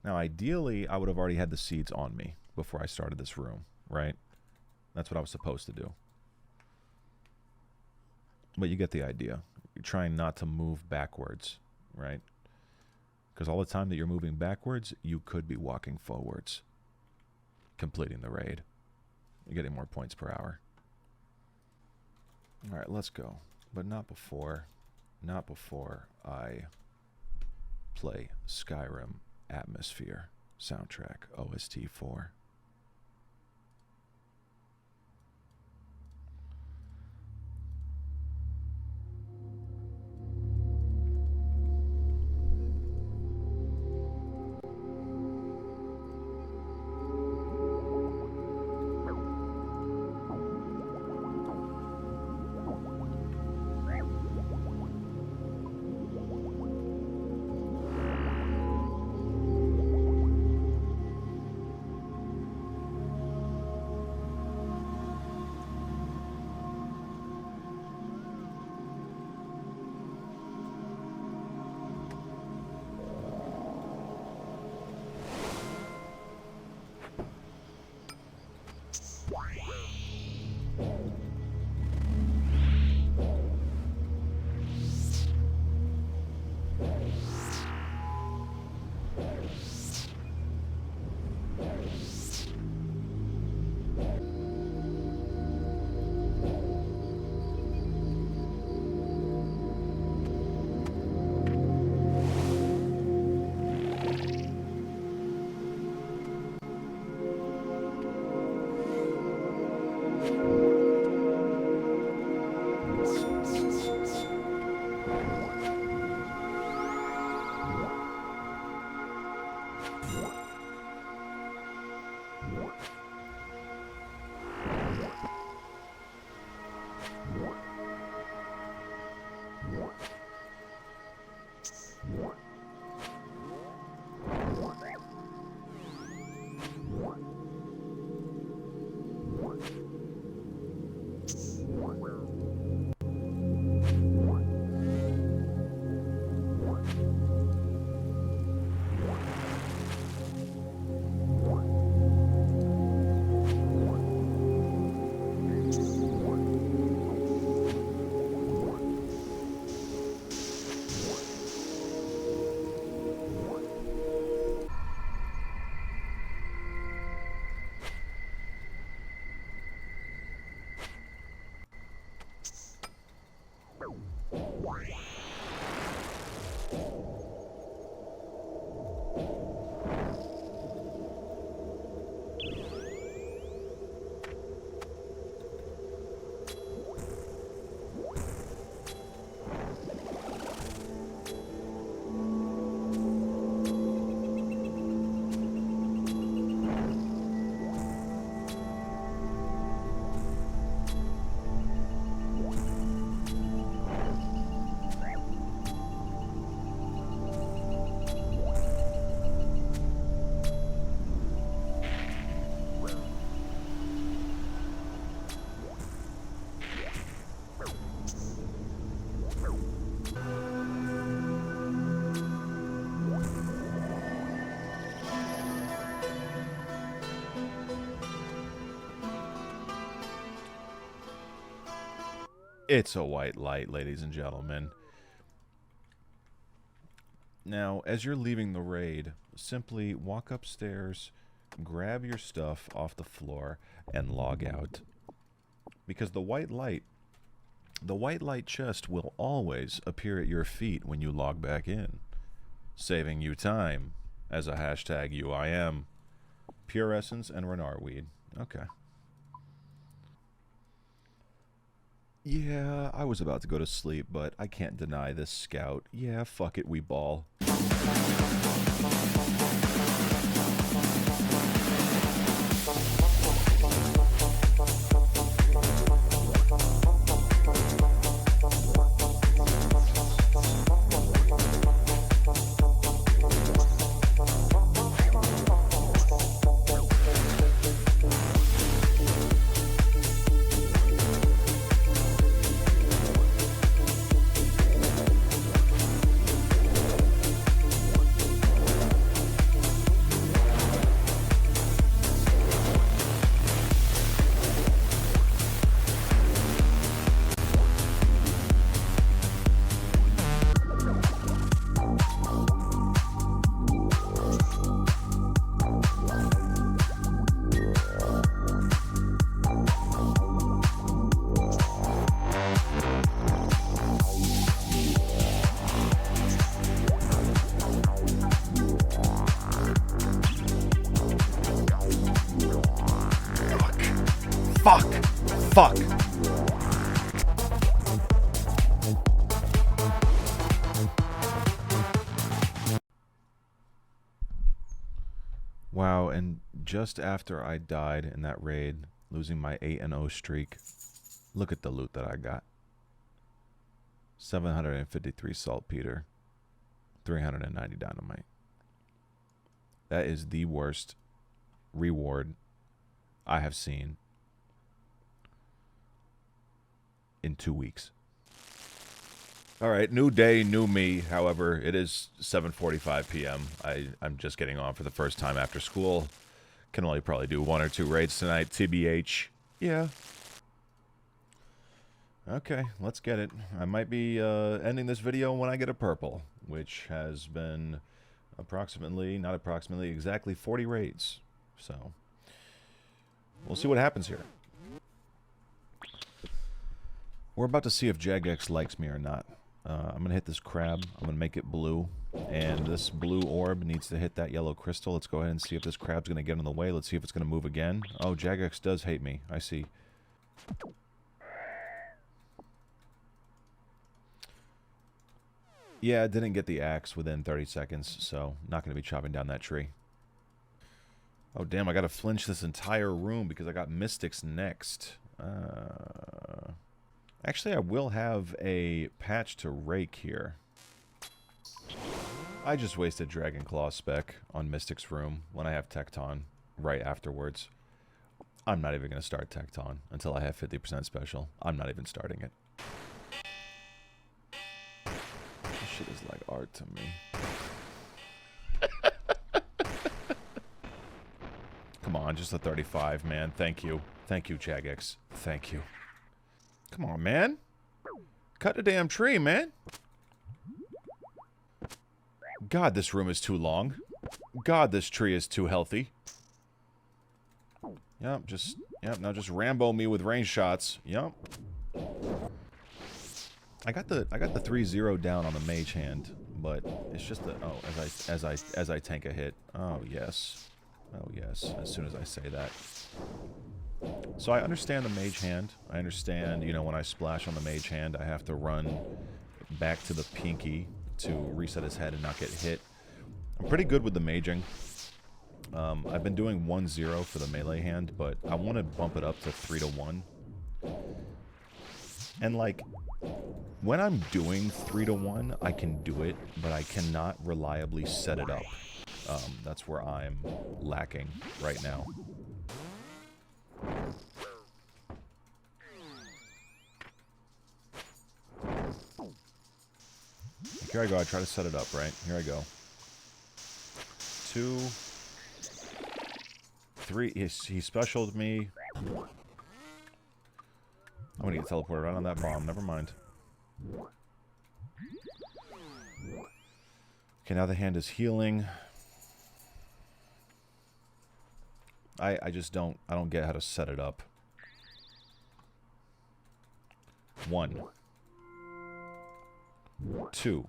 Now, ideally, I would have already had the seeds on me before I started this room, right? That's what I was supposed to do. But you get the idea. You're trying not to move backwards, right? Because all the time that you're moving backwards, you could be walking forwards, completing the raid. You're getting more points per hour. All right, let's go. But not before I play Skyrim Atmosphere soundtrack OST 4. It's a white light, ladies and gentlemen. Now, as you're leaving the raid, simply walk upstairs, grab your stuff off the floor, and log out. Because the white light chest will always appear at your feet when you log back in, saving you time as a hashtag UIM. Pure Essence and Renard Weed. Okay. Yeah, I was about to go to sleep, but I can't deny this scout. Yeah, fuck it, we ball. Fuck! Wow, and just after I died in that raid, losing my 8-0 streak, look at the loot that I got. 753 saltpeter, 390 dynamite. That is the worst reward I have seen in 2 weeks. All right, new day, new me. However, it is 7:45 p.m. I'm just getting on for the first time after school. Can only probably do 1 or 2 raids tonight, TBH. Yeah. Okay, let's get it. I might be ending this video when I get a purple, which has been exactly 40 raids. So, we'll see what happens here. We're about to see if Jagex likes me or not. I'm going to hit this crab. I'm going to make it blue. And this blue orb needs to hit that yellow crystal. Let's go ahead and see if this crab's going to get in the way. Let's see if it's going to move again. Oh, Jagex does hate me. I see. Yeah, I didn't get the axe within 30 seconds, so not going to be chopping down that tree. Oh, damn, I got to flinch this entire room because I got mystics next. Actually, I will have a patch to rake here. I just wasted Dragon Claw spec on Mystic's room when I have Tecton right afterwards. I'm not even going to start Tecton until I have 50% special. I'm not even starting it. This shit is like art to me. Come on, just a 35, man. Thank you. Thank you, Jagex. Thank you. Come on, man. Cut the damn tree, man. God, this room is too long. God, this tree is too healthy. Yep, now just Rambo me with range shots. Yep. I got the 3-0 down on the mage hand, but it's just the as I tank a hit. Oh yes. Oh yes, as soon as I say that. So I understand the mage hand. I understand, you know, when I splash on the mage hand, I have to run back to the pinky to reset his head and not get hit. I'm pretty good with the maging. I've been doing 1-0 for the melee hand, but I want to bump it up to 3-1. And like, when I'm doing 3-1, I can do it, but I cannot reliably set it up. That's where I'm lacking right now. Here I go. I try to set it up, right? Here I go. 2, 3. He specialed me. I'm gonna get teleported right on that bomb. Never mind. Okay, now the hand is healing. I just don't get how to set it up. 1, 2,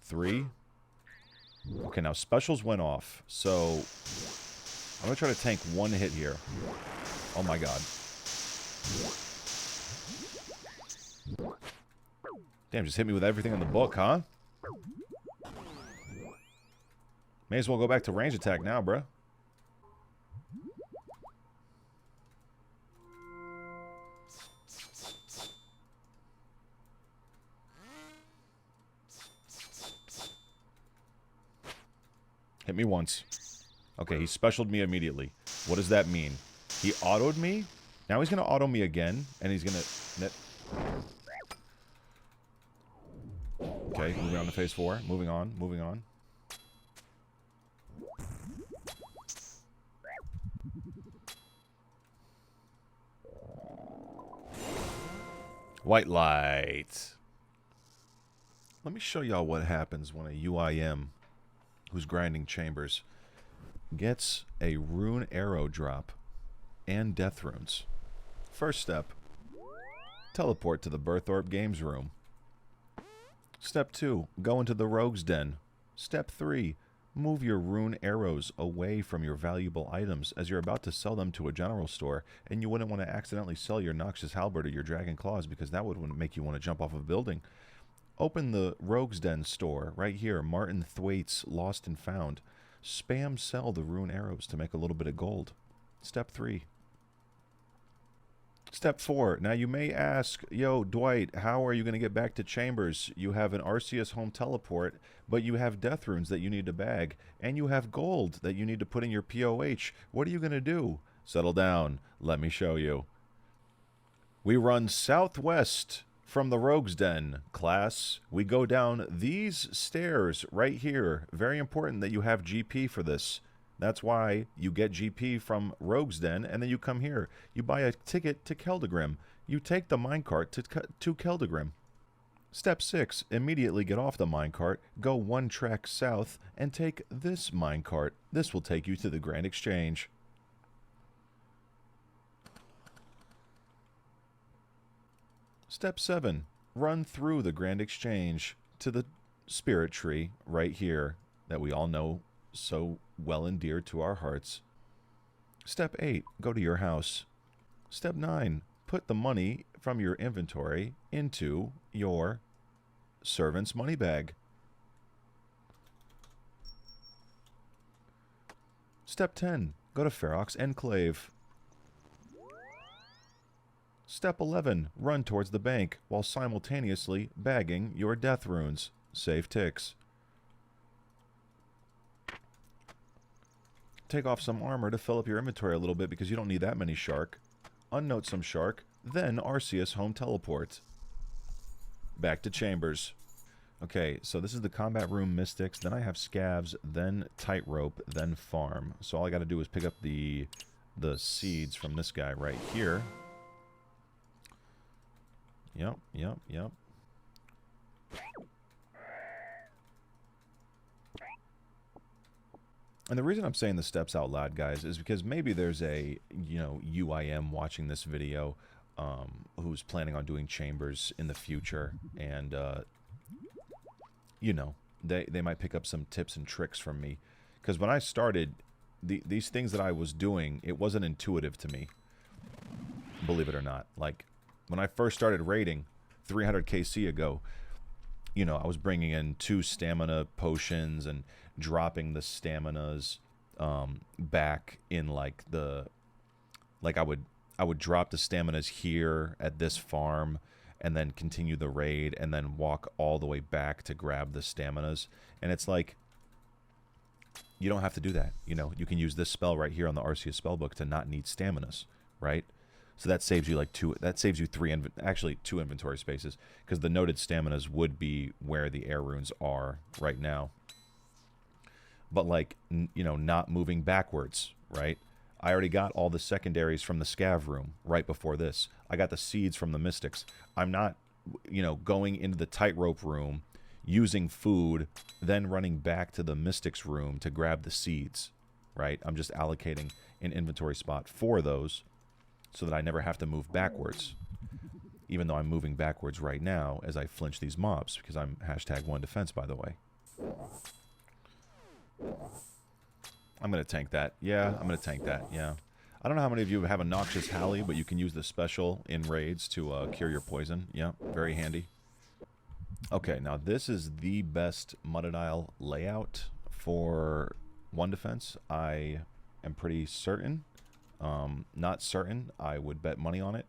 3. Okay, now specials went off, so I'm gonna try to tank one hit here. Oh my god. Damn, just hit me with everything in the book, huh? May as well go back to range attack now, bruh. Hit me once. Okay, he specialed me immediately. What does that mean? He autoed me? Now he's going to auto me again, and he's going to... Okay, moving on to phase 4. Moving on, moving on. White light. Let me show y'all what happens when a UIM who's grinding chambers gets a rune arrow drop and death runes. First step, teleport to the Birthorpe Games room. Step 2, go into the Rogue's Den. Step 3, move your rune arrows away from your valuable items as you're about to sell them to a general store, and you wouldn't want to accidentally sell your Noxious Halberd or your Dragon Claws because that would make you want to jump off a building. Open the Rogue's Den store right here, Martin Thwaite's Lost and Found. Spam sell the rune arrows to make a little bit of gold. Step 3. Step 4. Now you may ask, yo, Dwight, how are you going to get back to Chambers? You have an Arceus home teleport, but you have death runes that you need to bag, and you have gold that you need to put in your POH. What are you going to do? Settle down. Let me show you. We run southwest from the Rogue's Den, class. We go down these stairs right here. Very important that you have GP for this. That's why you get GP from Rogue's Den, and then you come here. You buy a ticket to Keldegrim. You take the minecart to Keldegrim. Step 6, immediately get off the minecart, go 1 track south, and take this minecart. This will take you to the Grand Exchange. Step 7, run through the Grand Exchange to the Spirit Tree right here that we all know so well and dear to our hearts. Step 8, go to your house. Step 9. Put the money from your inventory into your servant's money bag. Step 10. Go to Ferox Enclave. Step 11. Run towards the bank while simultaneously bagging your death runes. Save ticks. Take off some armor to fill up your inventory a little bit because you don't need that many shark. Unnote some shark, then Arceus home teleport. Back to chambers. Okay, so this is the combat room mystics. Then I have scavs, then tightrope, then farm. So all I got to do is pick up the seeds from this guy right here. Yep. And the reason I'm saying the steps out loud, guys, is because maybe there's a, UIM watching this video who's planning on doing chambers in the future. And, they might pick up some tips and tricks from me. Because when I started, these things that I was doing, it wasn't intuitive to me. Believe it or not. Like, when I first started raiding 300 KC ago, I was bringing in 2 stamina potions and dropping the staminas back in I would drop the staminas here at this farm and then continue the raid and then walk all the way back to grab the staminas. And it's like, you don't have to do that. You can use this spell right here on the Arceus spellbook to not need staminas, right? So that saves you two inventory spaces, because the noted staminas would be where the air runes are right now. But not moving backwards, right? I already got all the secondaries from the scav room right before this. I got the seeds from the mystics. I'm not, going into the tightrope room, using food, then running back to the mystics room to grab the seeds, right? I'm just allocating an inventory spot for those, so that I never have to move backwards, even though I'm moving backwards right now as I flinch these mobs, because I'm #1defense, by the way. I'm going to tank that. Yeah, I'm going to tank that, yeah. I don't know how many of you have a Noxious Halley, but you can use the special in raids to cure your poison. Yeah, very handy. Okay, now this is the best Muttadile layout for 1 defense. I am pretty certain. Not certain. I would bet money on it.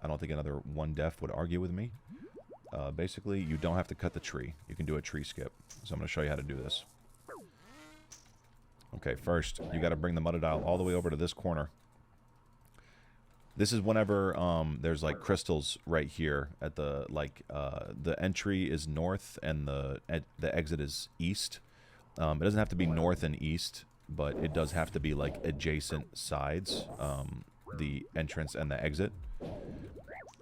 I don't think another 1 def would argue with me. Basically, you don't have to cut the tree. You can do a tree skip. So I'm going to show you how to do this. Okay, first, you got to bring the Muttadile all the way over to this corner. This is whenever there's crystals right here at the entry is north and the exit is east. It doesn't have to be north and east, but it does have to be adjacent sides, the entrance and the exit.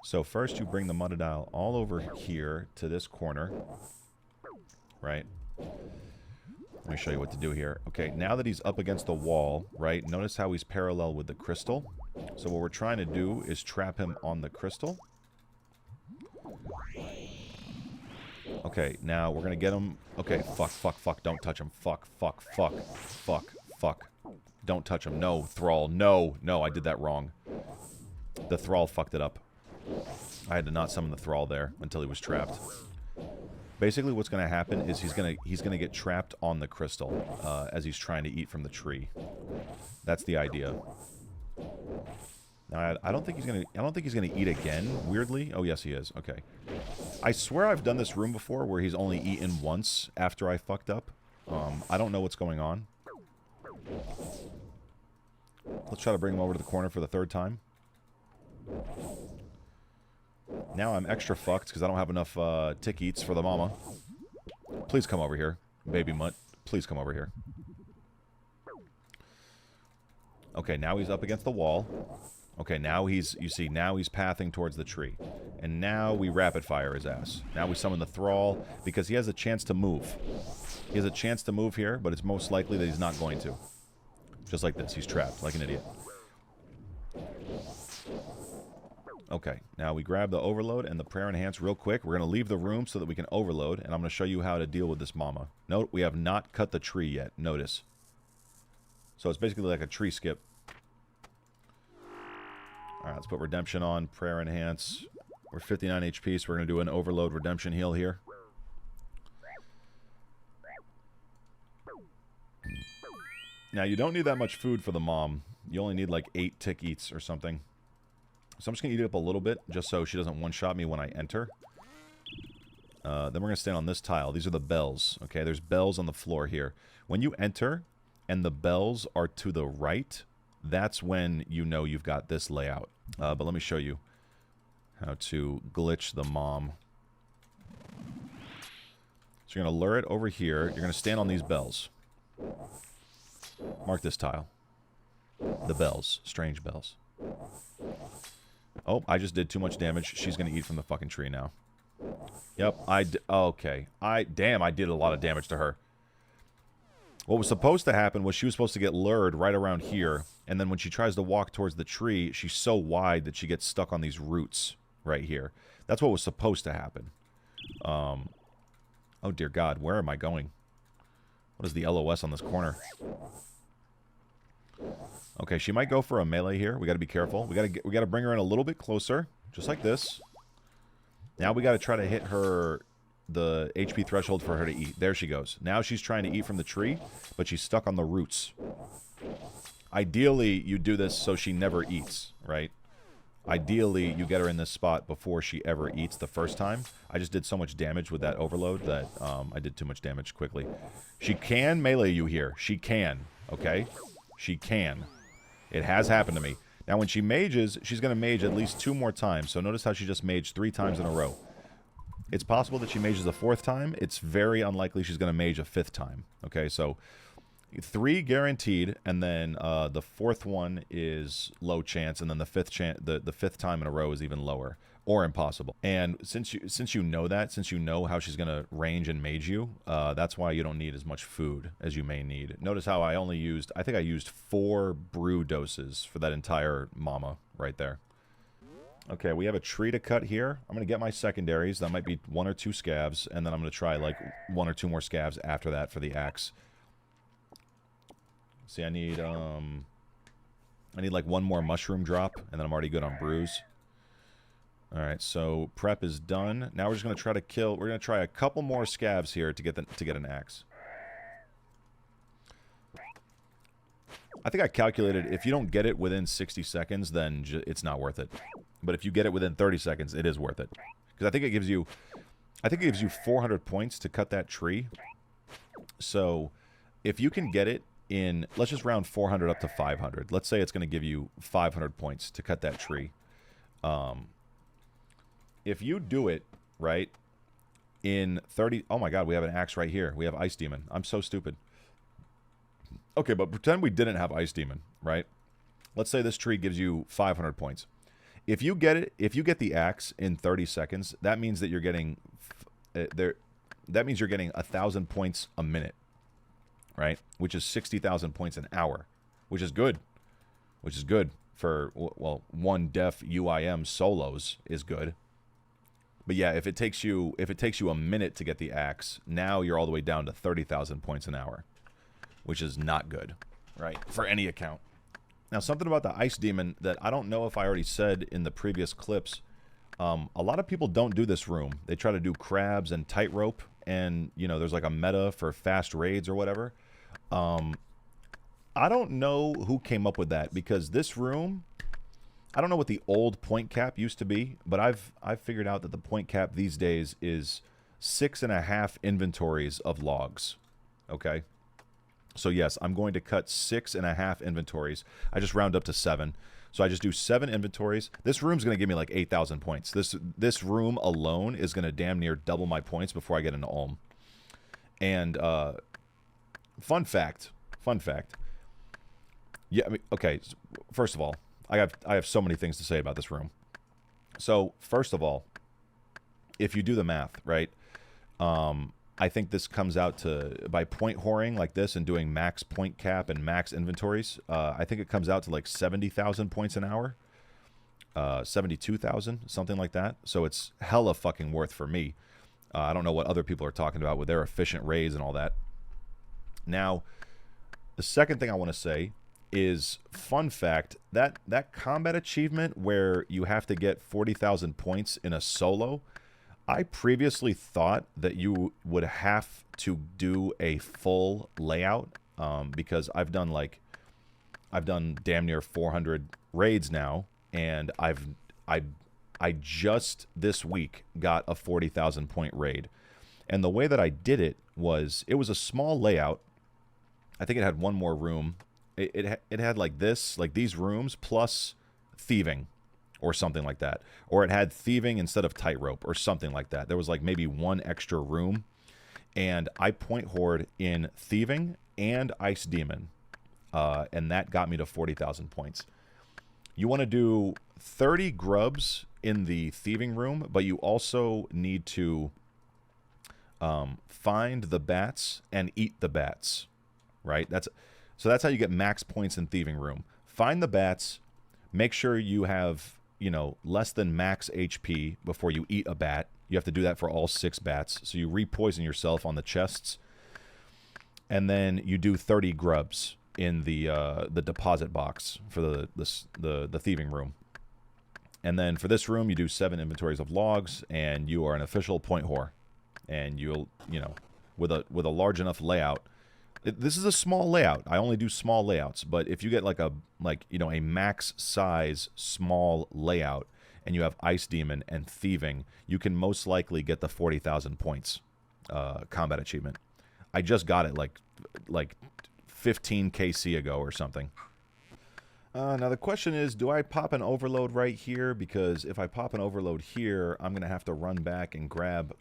So first you bring the Muttadile all over here to this corner, right? Let me show you what to do here. Okay, now that he's up against the wall, right, notice how he's parallel with the crystal. So what we're trying to do is trap him on the crystal. Okay, now we're going to get him. Okay, fuck, don't touch him. Fuck. Don't touch him. No, Thrall, no, I did that wrong. The Thrall fucked it up. I had to not summon the Thrall there until he was trapped. Basically, what's going to happen is he's gonna get trapped on the crystal as he's trying to eat from the tree. That's the idea. Now, I don't think he's gonna eat again. Weirdly, oh yes, he is. Okay. I swear I've done this room before where he's only eaten once after I fucked up. I don't know what's going on. Let's try to bring him over to the corner for the 3rd time. Now I'm extra fucked because I don't have enough tick eats for the mama. Please come over here, baby mutt. Please come over here. Okay, now he's up against the wall. Okay, now you see, now he's pathing towards the tree. And now we rapid fire his ass. Now we summon the Thrall because he has a chance to move. He has a chance to move here, but it's most likely that he's not going to. Just like this, he's trapped like an idiot. Okay, now we grab the overload and the prayer enhance real quick. We're going to leave the room so that we can overload, and I'm going to show you how to deal with this mama. Note, we have not cut the tree yet. Notice. So it's basically like a tree skip. Alright. right, let's put redemption on. Prayer enhance. We're 59 HP, so we're going to do an overload redemption heal here. Now, you don't need that much food for the mom. You only need like 8 tick eats or something. So I'm just going to eat it up a little bit, just so she doesn't one-shot me when I enter. Then we're going to stand on this tile. These are the bells, okay? There's bells on the floor here. When you enter and the bells are to the right, that's when you know you've got this layout. But let me show you how to glitch the mom. So you're going to lure it over here. You're going to stand on these bells. Mark this tile. The bells. Strange bells. Oh, I just did too much damage. She's going to eat from the fucking tree now. Yep, okay. Damn, I did a lot of damage to her. What was supposed to happen was she was supposed to get lured right around here, and then when she tries to walk towards the tree, she's so wide that she gets stuck on these roots right here. That's what was supposed to happen. Oh dear God, where am I going? What is the LOS on this corner? Okay, she might go for a melee here. We got to be careful. We got to bring her in a little bit closer, just like this. Now we got to try to hit her, the HP threshold for her to eat. There she goes. Now she's trying to eat from the tree, but she's stuck on the roots. Ideally, you do this so she never eats, right? Ideally, you get her in this spot before she ever eats the first time. I just did so much damage with that overload that I did too much damage quickly. She can melee you here. She can, okay? She can. It has happened to me. Now, when she mages, she's going to mage at least 2 more times. So notice how she just maged 3 times in a row. It's possible that she mages a 4th time. It's very unlikely she's going to mage a 5th time. Okay, so 3 guaranteed, and then the 4th one is low chance, and then the 5th time in a row is even lower or impossible. And since you know that, since you know how she's going to range and mage you, that's why you don't need as much food as you may need. Notice how I only used, I think I used 4 brew doses for that entire mama right there. Okay, we have a tree to cut here. I'm going to get my secondaries. That might be 1 or 2 scavs, and then I'm going to try like 1 or 2 more scavs after that for the axe. See, I need like 1 more mushroom drop, and then I'm already good on brews. Alright, so prep is done. Now we're just going to try to kill... We're going to try a couple more scavs here to get an axe. I think I calculated if you don't get it within 60 seconds, then it's not worth it. But if you get it within 30 seconds, it is worth it. Because I think it gives you... 400 points to cut that tree. So, if you can get it in... Let's just round 400 up to 500. Let's say it's going to give you 500 points to cut that tree. If you do it, right, in 30... Oh my God, we have an axe right here. We have Ice Demon. I'm so stupid. Okay, but pretend we didn't have Ice Demon, right? Let's say this tree gives you 500 points. If you get it, if you get the axe in 30 seconds, that means that you're getting... that means you're getting 1,000 points a minute, right? Which is 60,000 points an hour, which is good. Which is good for, well, 1 def UIM solos is good. But yeah, if it takes you a minute to get the axe, now you're all the way down to 30,000 points an hour, which is not good, right? For any account. Now, something about the Ice Demon that I don't know if I already said in the previous clips. A lot of people don't do this room. They try to do crabs and tightrope, and you know, there's like a meta for fast raids or whatever. I don't know who came up with that, because this room, I don't know what the old point cap used to be, but I've figured out that the point cap these days is 6.5 inventories of logs. Okay? So yes, I'm going to cut 6.5 inventories. I just round up to 7. So I just do 7 inventories. This room's going to give me like 8,000 points. This room alone is going to damn near double my points before I get into Ulm. And fun fact. Yeah, I mean, okay, first of all, I have so many things to say about this room. So, first of all, if you do the math, right, I think this comes out to, by point whoring like this and doing max point cap and max inventories, I think it comes out to like 70,000 points an hour, 72,000, something like that. So it's hella fucking worth for me. I don't know what other people are talking about with their efficient raids and all that. Now, the second thing I want to say is, fun fact, that combat achievement where you have to get 40,000 points in a solo, I previously thought that you would have to do a full layout, because I've done damn near 400 raids now, and I just this week got a 40,000 point raid. And the way that I did it was a small layout. I think it had one more room. It had like this, like these rooms plus thieving or something like that. Or it had thieving instead of tightrope or something like that. There was like maybe one extra room. And I point hoard in thieving and ice demon. And that got me to 40,000 points. You want to do 30 grubs in the thieving room, but you also need to find the bats and eat the bats, right? So that's how you get max points in thieving room. Find the bats, make sure you have, less than max HP before you eat a bat. You have to do that for all 6 bats. So you re-poison yourself on the chests. And then you do 30 grubs in the deposit box for the thieving room. And then for this room, you do 7 inventories of logs, and you are an official point whore. And you'll, with a large enough layout. This is a small layout. I only do small layouts, but if you get a max size small layout, and you have Ice Demon and Thieving, you can most likely get the 40,000 points combat achievement. I just got it like 15 KC ago or something. Now the question is, do I pop an overload right here? Because if I pop an overload here, I'm going to have to run back and grab...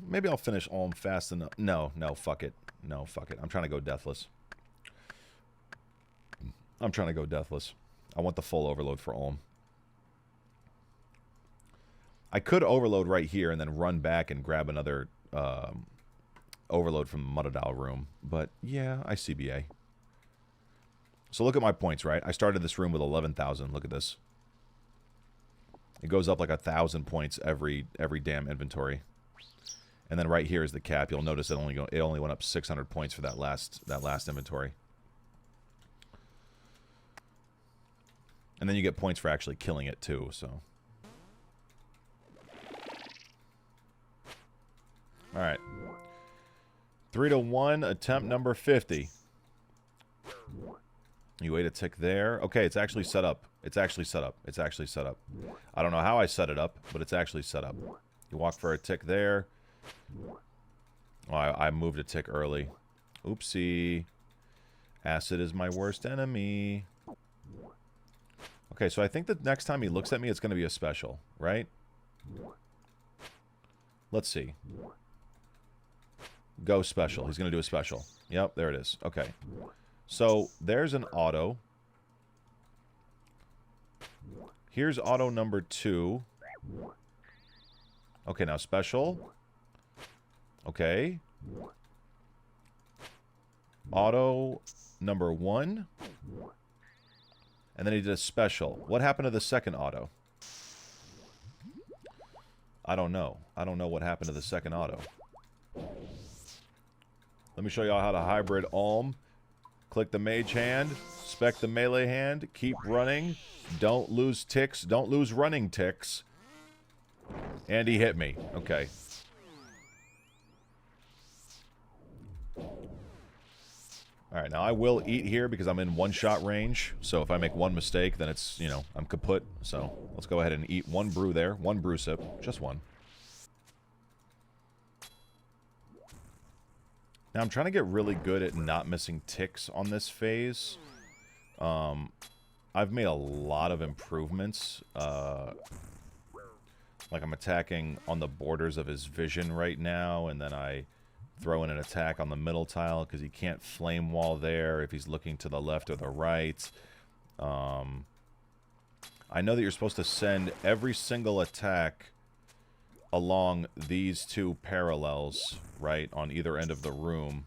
maybe I'll finish Ulm fast enough. No, fuck it. No, fuck it. I'm trying to go deathless. I want the full overload for Ulm. I could overload right here and then run back and grab another overload from the Muttadal room. But, yeah, I CBA. So look at my points, right? I started this room with 11,000. Look at this. It goes up like 1,000 points every damn inventory. And then right here is the cap. You'll notice it only went up 600 points for that last inventory. And then you get points for actually killing it too, so. Alright. 3-1, attempt number 50. You wait a tick there. Okay, it's actually set up. It's actually set up. I don't know how I set it up, but it's actually set up. You walk for a tick there. Oh, I moved a tick early. Oopsie. Acid is my worst enemy. Okay, so I think the next time he looks at me, it's going to be a special, right? Let's see. Go special. He's going to do a special. Yep, there it is. Okay. So, there's an auto. Here's auto number 2. Okay, now special. Okay. Auto number 1. And then he did a special. What happened to the second auto? I don't know. I don't know what happened to the second auto. Let me show y'all how to hybrid Ulm. Click the mage hand. Spec the melee hand. Keep running. Don't lose ticks. Don't lose running ticks. And he hit me. Okay. Alright, now I will eat here because I'm in one-shot range. So if I make one mistake, then it's, I'm kaput. So let's go ahead and eat one brew there. One brew sip. Just one. Now I'm trying to get really good at not missing ticks on this phase. I've made a lot of improvements. Like I'm attacking on the borders of his vision right now, and then I throw in an attack on the middle tile because he can't flame wall there if he's looking to the left or the right. I know that you're supposed to send every single attack along these two parallels, right, on either end of the room.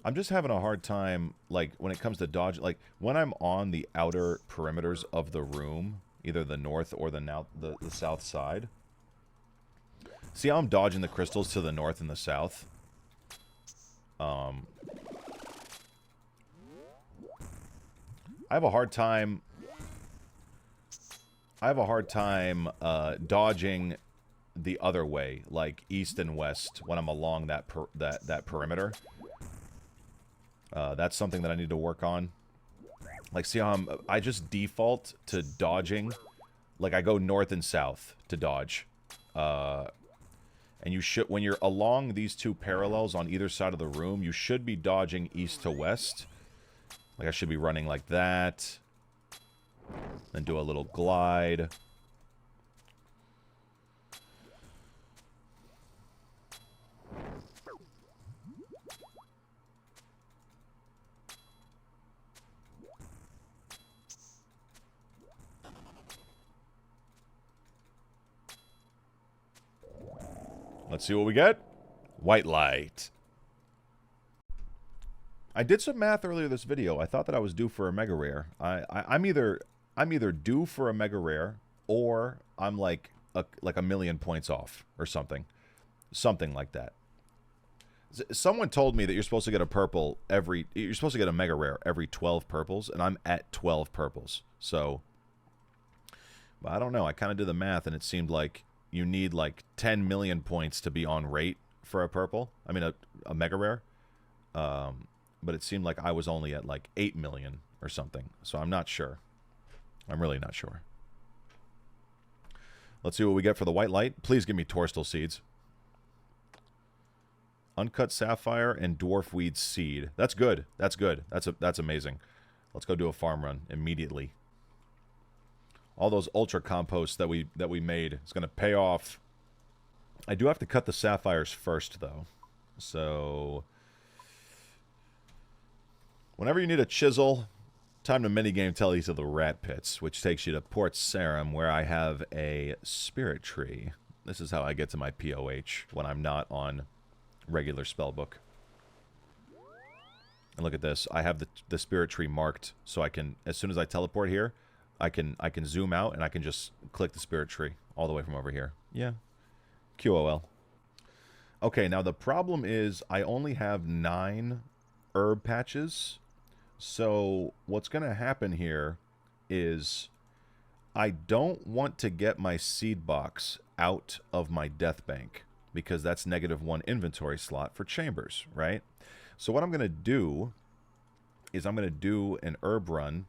I'm just having a hard time, like, when it comes to dodge, like, when I'm on the outer perimeters of the room, either the north or the south side. See how I'm dodging the crystals to the north and the south? I have a hard time dodging the other way, like east and west, when I'm along that that perimeter. That's something that I need to work on. Like, see how I just default to dodging. Like, I go north and south to dodge. And you should, when you're along these two parallels on either side of the room, you should be dodging east to west. Like, I should be running like that. Then do a little glide. Let's see what we get. White light. I did some math earlier this video. I thought that I was due for a mega rare. I'm either due for a mega rare, or I'm like a million points off or something like that. Someone told me that you're supposed to get a purple you're supposed to get a mega rare every 12 purples, and I'm at 12 purples. So, but I don't know. I kind of did the math, and it seemed like you need like 10 million points to be on rate for a purple. I mean, a mega rare. But it seemed like I was only at like 8 million or something. So I'm not sure. I'm really not sure. Let's see what we get for the white light. Please give me Torstal seeds. Uncut sapphire and dwarf weed seed. That's good. That's good. That's amazing. Let's go do a farm run immediately. All those ultra composts that we made is going to pay off. I do have to cut the sapphires first, though. So, whenever you need a chisel, time to minigame Telly to the Rat Pits, which takes you to Port Sarim, where I have a spirit tree. This is how I get to my POH when I'm not on regular spellbook. And look at this. I have the spirit tree marked, so I can, as soon as I teleport here, I can zoom out, and I can just click the spirit tree all the way from over here. Yeah. QOL. Okay, now the problem is I only have 9 herb patches. So what's going to happen here is I don't want to get my seed box out of my death bank, because that's -1 inventory slot for chambers, right? So what I'm going to do is I'm going to do an herb run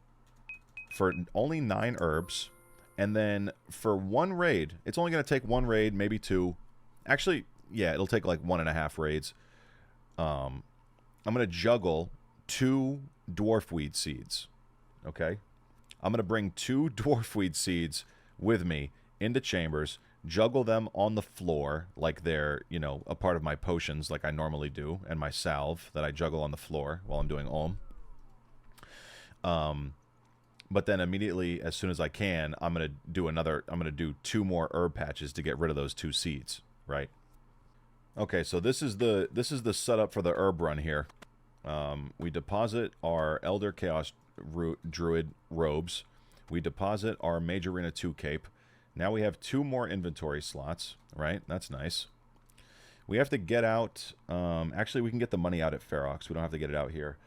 for only 9 herbs, and then for 1 raid, it's only going to take 1 raid, maybe 2. Actually, yeah, it'll take like 1.5 raids. I'm going to juggle 2 dwarf weed seeds, okay? I'm going to bring 2 dwarf weed seeds with me into chambers, juggle them on the floor like they're, you know, a part of my potions like I normally do, and my salve that I juggle on the floor while I'm doing Om. But then immediately, as soon as I can, I'm going to do 2 more herb patches to get rid of those 2 seeds, right? Okay, so this is the setup for the herb run here. We deposit our Elder Chaos Druid robes. We deposit our Major Arena 2 cape. Now we have 2 more inventory slots, right? That's nice. We have to get out... actually, we can get the money out at Ferox. We don't have to get it out here.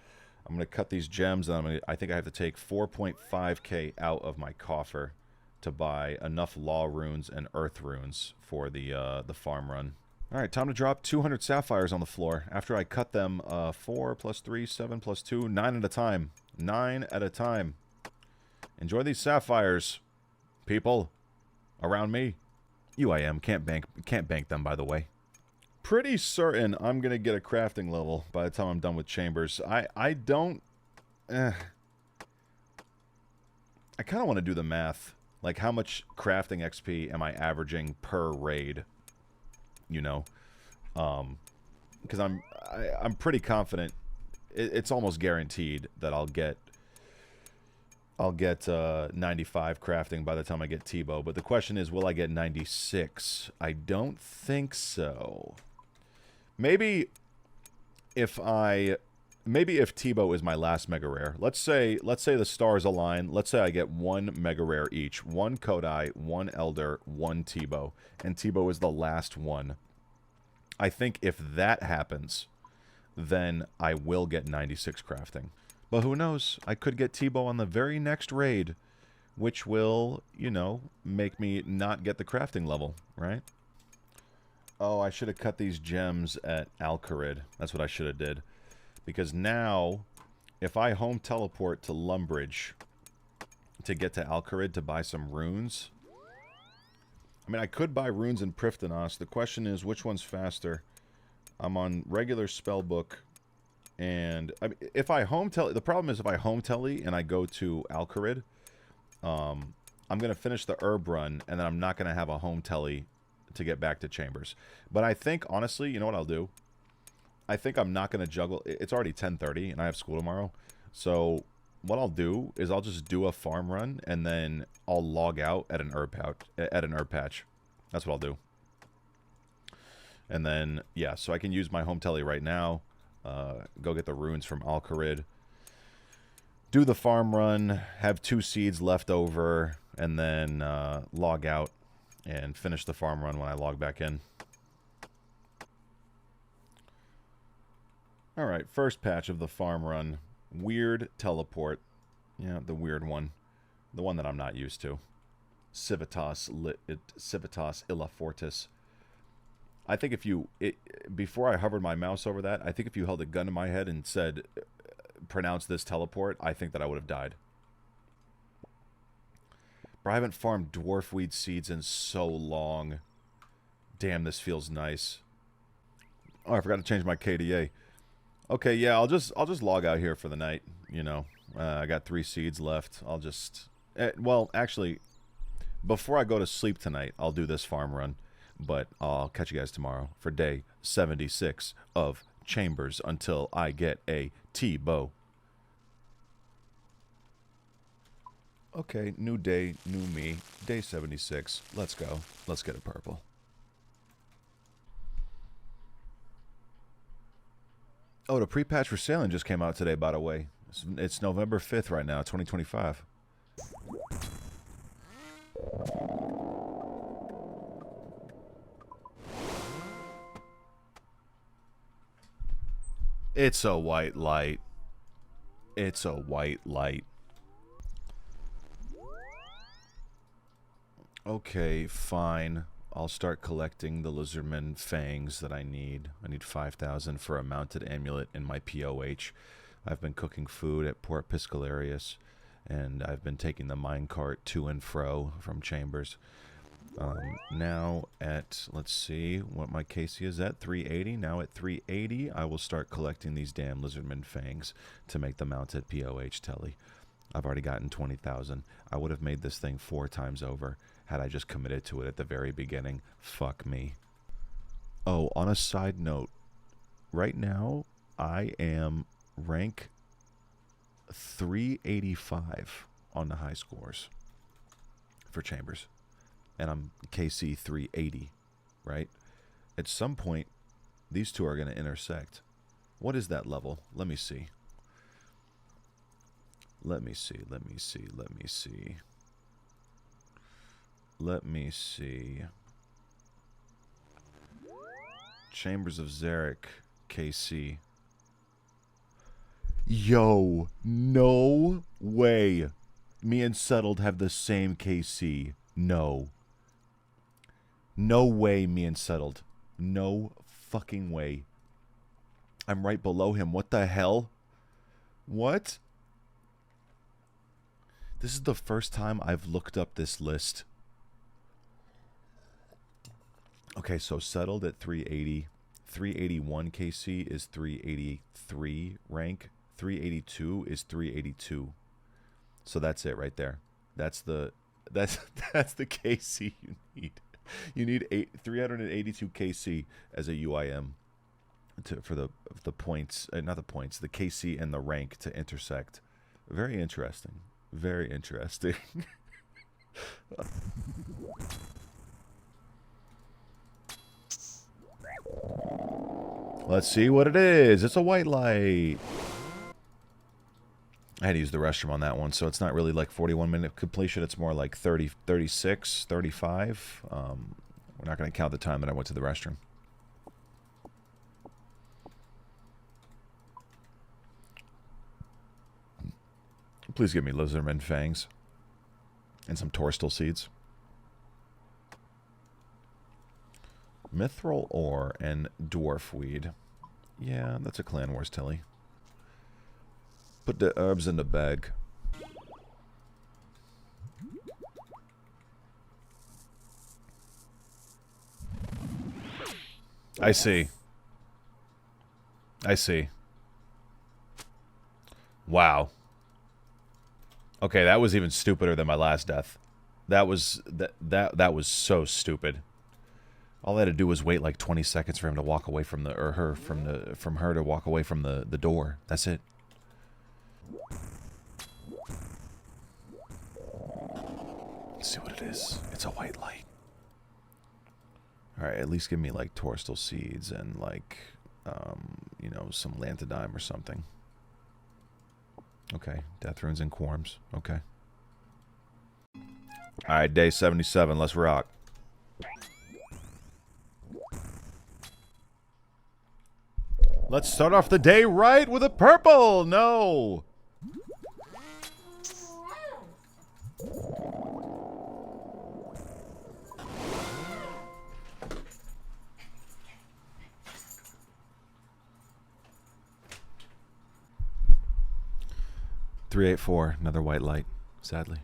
I'm going to cut these gems, and I think I have to take 4.5k out of my coffer to buy enough law runes and earth runes for the farm run. All right, time to drop 200 sapphires on the floor. After I cut them 4 plus 3, 7 plus 2, 9 at a time. 9 at a time. Enjoy these sapphires, people around me. UIM, can't bank them, by the way. Pretty certain I'm going to get a crafting level by the time I'm done with chambers. I don't... I kind of want to do the math. Like, how much crafting XP am I averaging per raid? You know? Because I'm pretty confident. It's almost guaranteed that I'll get 95 crafting by the time I get tbow. But the question is, will I get 96? I don't think so. Maybe if tbow is my last mega rare. Let's say the stars align. Let's say I get 1 mega rare each. 1 Kodai, 1 Elder, 1 tbow. And tbow is the last one. I think if that happens, then I will get 96 crafting. But who knows? I could get tbow on the very next raid, which will, you know, make me not get the crafting level, right? Oh, I should have cut these gems at Alcarid. That's what I should have did. Because now, if I home teleport to Lumbridge to get to Alcarid to buy some runes... I mean, I could buy runes in Prifddinos. The question is, which one's faster? I'm on regular spellbook, and I mean, if I home tele, the problem is if I home tele and I go to Alcarid, I'm gonna finish the herb run, and then I'm not gonna have a home tele to get back to Chambers. But I think, honestly, you know what I'll do? I think I'm not gonna juggle. It's already 10:30, and I have school tomorrow, so what I'll do is I'll just do a farm run, and then I'll log out at an herb patch. That's what I'll do. And then, yeah, so I can use my home tele right now, go get the runes from Alcarid, do the farm run, have 2 seeds left over, and then log out and finish the farm run when I log back in. Alright, first patch of the farm run. Weird teleport. Yeah, the weird one. The one that I'm not used to. Civitas Illa Fortis. I think if you... before I hovered my mouse over that, I think if you held a gun to my head and said, pronounce this teleport, I think that I would have died. But I haven't farmed dwarfweed seeds in so long. Damn, this feels nice. Oh, I forgot to change my KDA. Okay, yeah, I'll just log out here for the night, you know. I got 3 seeds left. I'll just... well, actually, before I go to sleep tonight, I'll do this farm run. But I'll catch you guys tomorrow for day 76 of Chambers until I get a tbow. Okay, new day, new me. Day 76. Let's go. Let's get a purple. Oh, the pre-patch for sailing just came out today, by the way. It's November 5th right now, 2025. It's a white light. It's a white light. Okay, fine. I'll start collecting the lizardman fangs that I need. I need 5,000 for a mounted amulet in my POH. I've been cooking food at Port Piscalarius, and I've been taking the minecart to and fro from Chambers. Now at, let's see what my KC is at, 380. Now at 380, I will start collecting these damn lizardman fangs to make the mounted POH telly. I've already gotten 20,000. I would have made this thing 4 times over had I just committed to it at the very beginning. Fuck me. Oh, on a side note, right now I am rank 385 on the high scores for Chambers. And I'm KC 380, right? At some point, these two are going to intersect. What is that level? Let me see. Let me see. Chambers of Zarek, KC. Yo, no way. Me and Settled have the same KC. No. No way, me and Settled. No fucking way. I'm right below him. What the hell? What? This is the first time I've looked up this list. Okay, so Settled at 380. 381 KC is 383 rank. 382 is 382. So that's it right there. That's the KC you need. You need 382 KC as a UIM for the points, not the points, the KC and the rank to intersect. Very interesting. Very interesting. Let's see what it is. It's a white light. I had to use the restroom on that one, so it's not really like 41-minute completion. It's more like 30, 36, 35. We're not going to count the time that I went to the restroom. Please give me lizardman fangs. And some torstal seeds. Mithril ore and dwarf weed. Yeah, that's a Clan Wars Tilly. Put the herbs in the bag. I see. I see. Wow. Okay, that was even stupider than my last death. That was that was so stupid. All I had to do was wait like 20 seconds for him to walk away from the, or her, from her to walk away from the door. That's it. Let's see what it is. It's a white light. Alright, at least give me like torstal seeds and like, you know, some lantidime or something. Okay, death runes and quorms. Okay. Alright, day 77. Let's rock. Let's start off the day right with a purple! No! $384, another white light, sadly.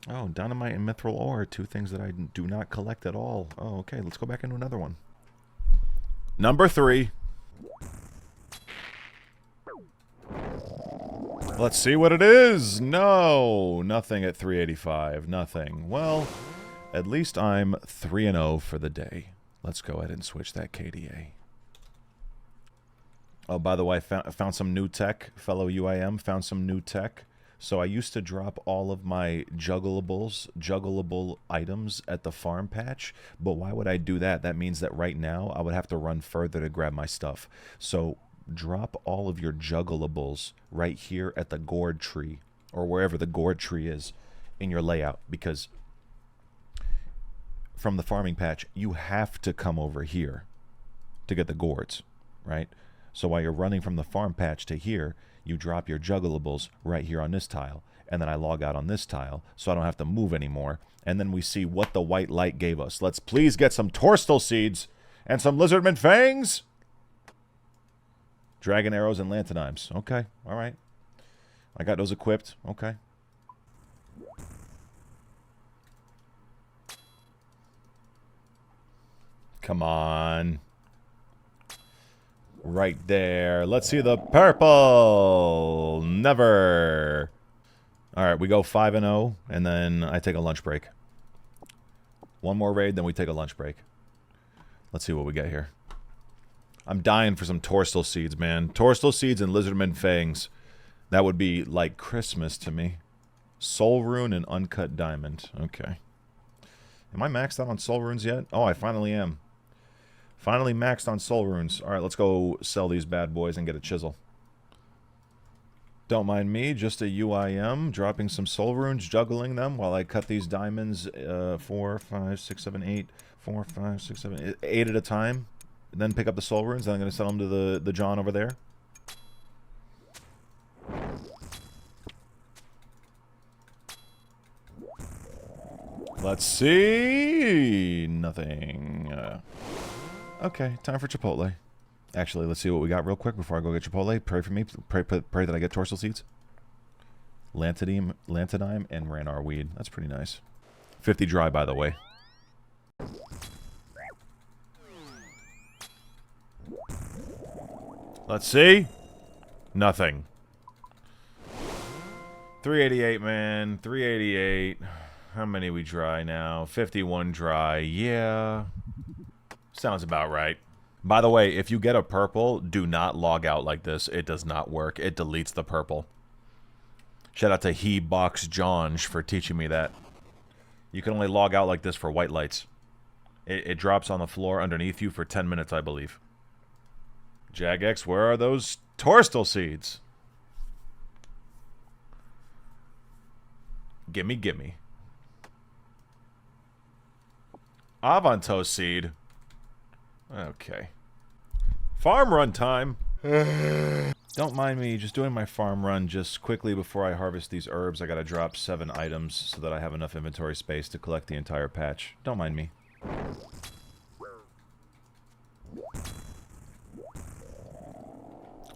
Oh, dynamite and mithril ore, two things that I do not collect at all. Oh, okay, let's go back into another one. Number 3. Let's see what it is. No, nothing at 385. Nothing. Well, at least I'm 3-0 for the day. Let's go ahead and switch that KDA. Oh, by the way, I found some new tech. Fellow UIM found some new tech. So I used to drop all of my juggleable items at the farm patch, but why would I do that? That means that right now I would have to run further to grab my stuff. So drop all of your juggleables right here at the gourd tree, or wherever the gourd tree is in your layout, because from the farming patch, you have to come over here to get the gourds, right? So while you're running from the farm patch to here, you drop your juggleables right here on this tile, and then I log out on this tile, so I don't have to move anymore, and then we see what the white light gave us. Let's please get some torstal seeds and some lizardman fangs. Dragon arrows and lantinimes. Okay, all right. I got those equipped. Okay. Come on. Right there. Let's see the purple. Never. All right, we go 5-0, and then I take a lunch break. One more raid, then we take a lunch break. Let's see what we get here. I'm dying for some torstal seeds, man. Torstal seeds and lizardman fangs. That would be like Christmas to me. Soul rune and uncut diamond. Okay. Am I maxed out on soul runes yet? Oh, I finally am. Finally maxed on soul runes. Alright, let's go sell these bad boys and get a chisel. Don't mind me, just a UIM, dropping some soul runes, juggling them while I cut these diamonds 4, 5, 6, 7, 8, 4, 5, 6, 7, 8 at a time. Then pick up the soul runes, then I'm going to sell them to the John over there. Let's see. Nothing. Okay, time for Chipotle. Actually, let's see what we got real quick before I go get Chipotle. Pray for me. Pray that I get torsal seeds. Lantidime and Ranar weed. That's pretty nice. 50 dry, by the way. Let's see. Nothing. 388, man. 388. How many we dry now? 51 dry. Yeah. Sounds about right. By the way, if you get a purple, do not log out like this. It does not work. It deletes the purple. Shout out to HeBoxJonj for teaching me that. You can only log out like this for white lights. It drops on the floor underneath you for 10 minutes, I believe. Jagex, where are those torstal seeds? Gimme, gimme. Avanto seed. Okay. Farm run time. Don't mind me just doing my farm run just quickly before I harvest these herbs. I gotta drop 7 items so that I have enough inventory space to collect the entire patch. Don't mind me.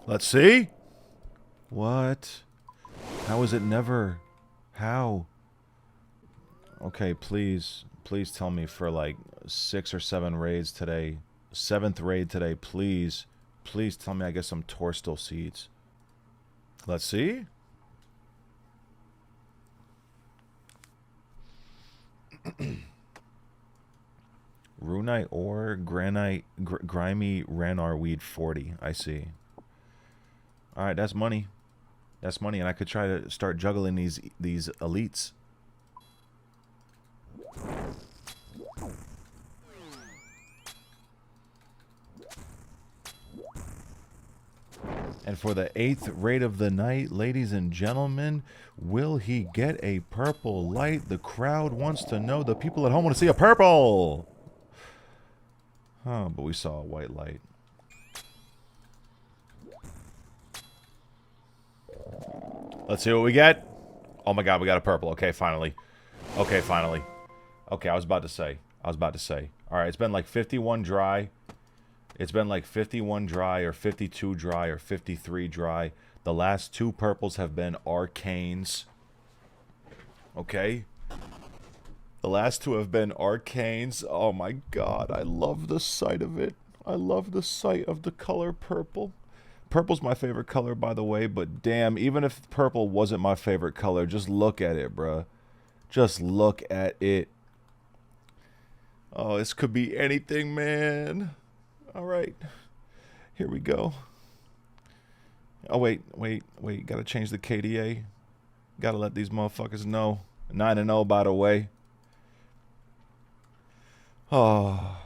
Let's see. What? How is it never? How? Okay, please. Please tell me for like 6 or 7 raids today. 7th raid today, please. Please tell me I get some torstal seeds. Let's see. Runite ore, granite, grimy ranar weed 40. I see. Alright, that's money. That's money, and I could try to start juggling these elites. And for the 8th raid of the night, ladies and gentlemen, will he get a purple light? The crowd wants to know. The people at home want to see a purple. Oh, but we saw a white light. Let's see what we get. Oh my god, we got a purple. Okay, finally. Okay, finally. Okay, I was about to say. Alright, it's been like 51 dry. It's been like 51 dry or 52 dry or 53 dry. The last 2 purples have been arcanes. Okay? The last 2 have been arcanes. Oh my god, I love the sight of it. I love the sight of the color purple. Purple's my favorite color, by the way, but damn, even if purple wasn't my favorite color, just look at it, bruh. Just look at it. Oh, this could be anything, man. Alright. Here we go. Oh, wait. Gotta change the KDA. Gotta let these motherfuckers know. 9-0, by the way. Oh.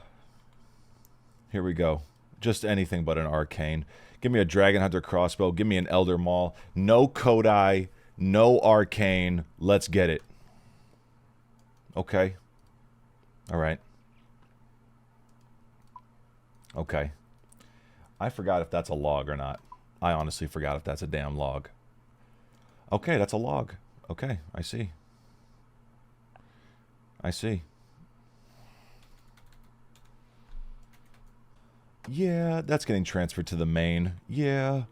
Here we go. Just anything but an arcane. Give me a Dragon Hunter crossbow. Give me an Elder Maul. No Kodai. No arcane. Let's get it. Okay. Alright. Okay. I forgot if that's a log or not. I honestly forgot if that's a damn log. Okay, that's a log. Okay, I see. I see. Yeah, that's getting transferred to the main. Yeah.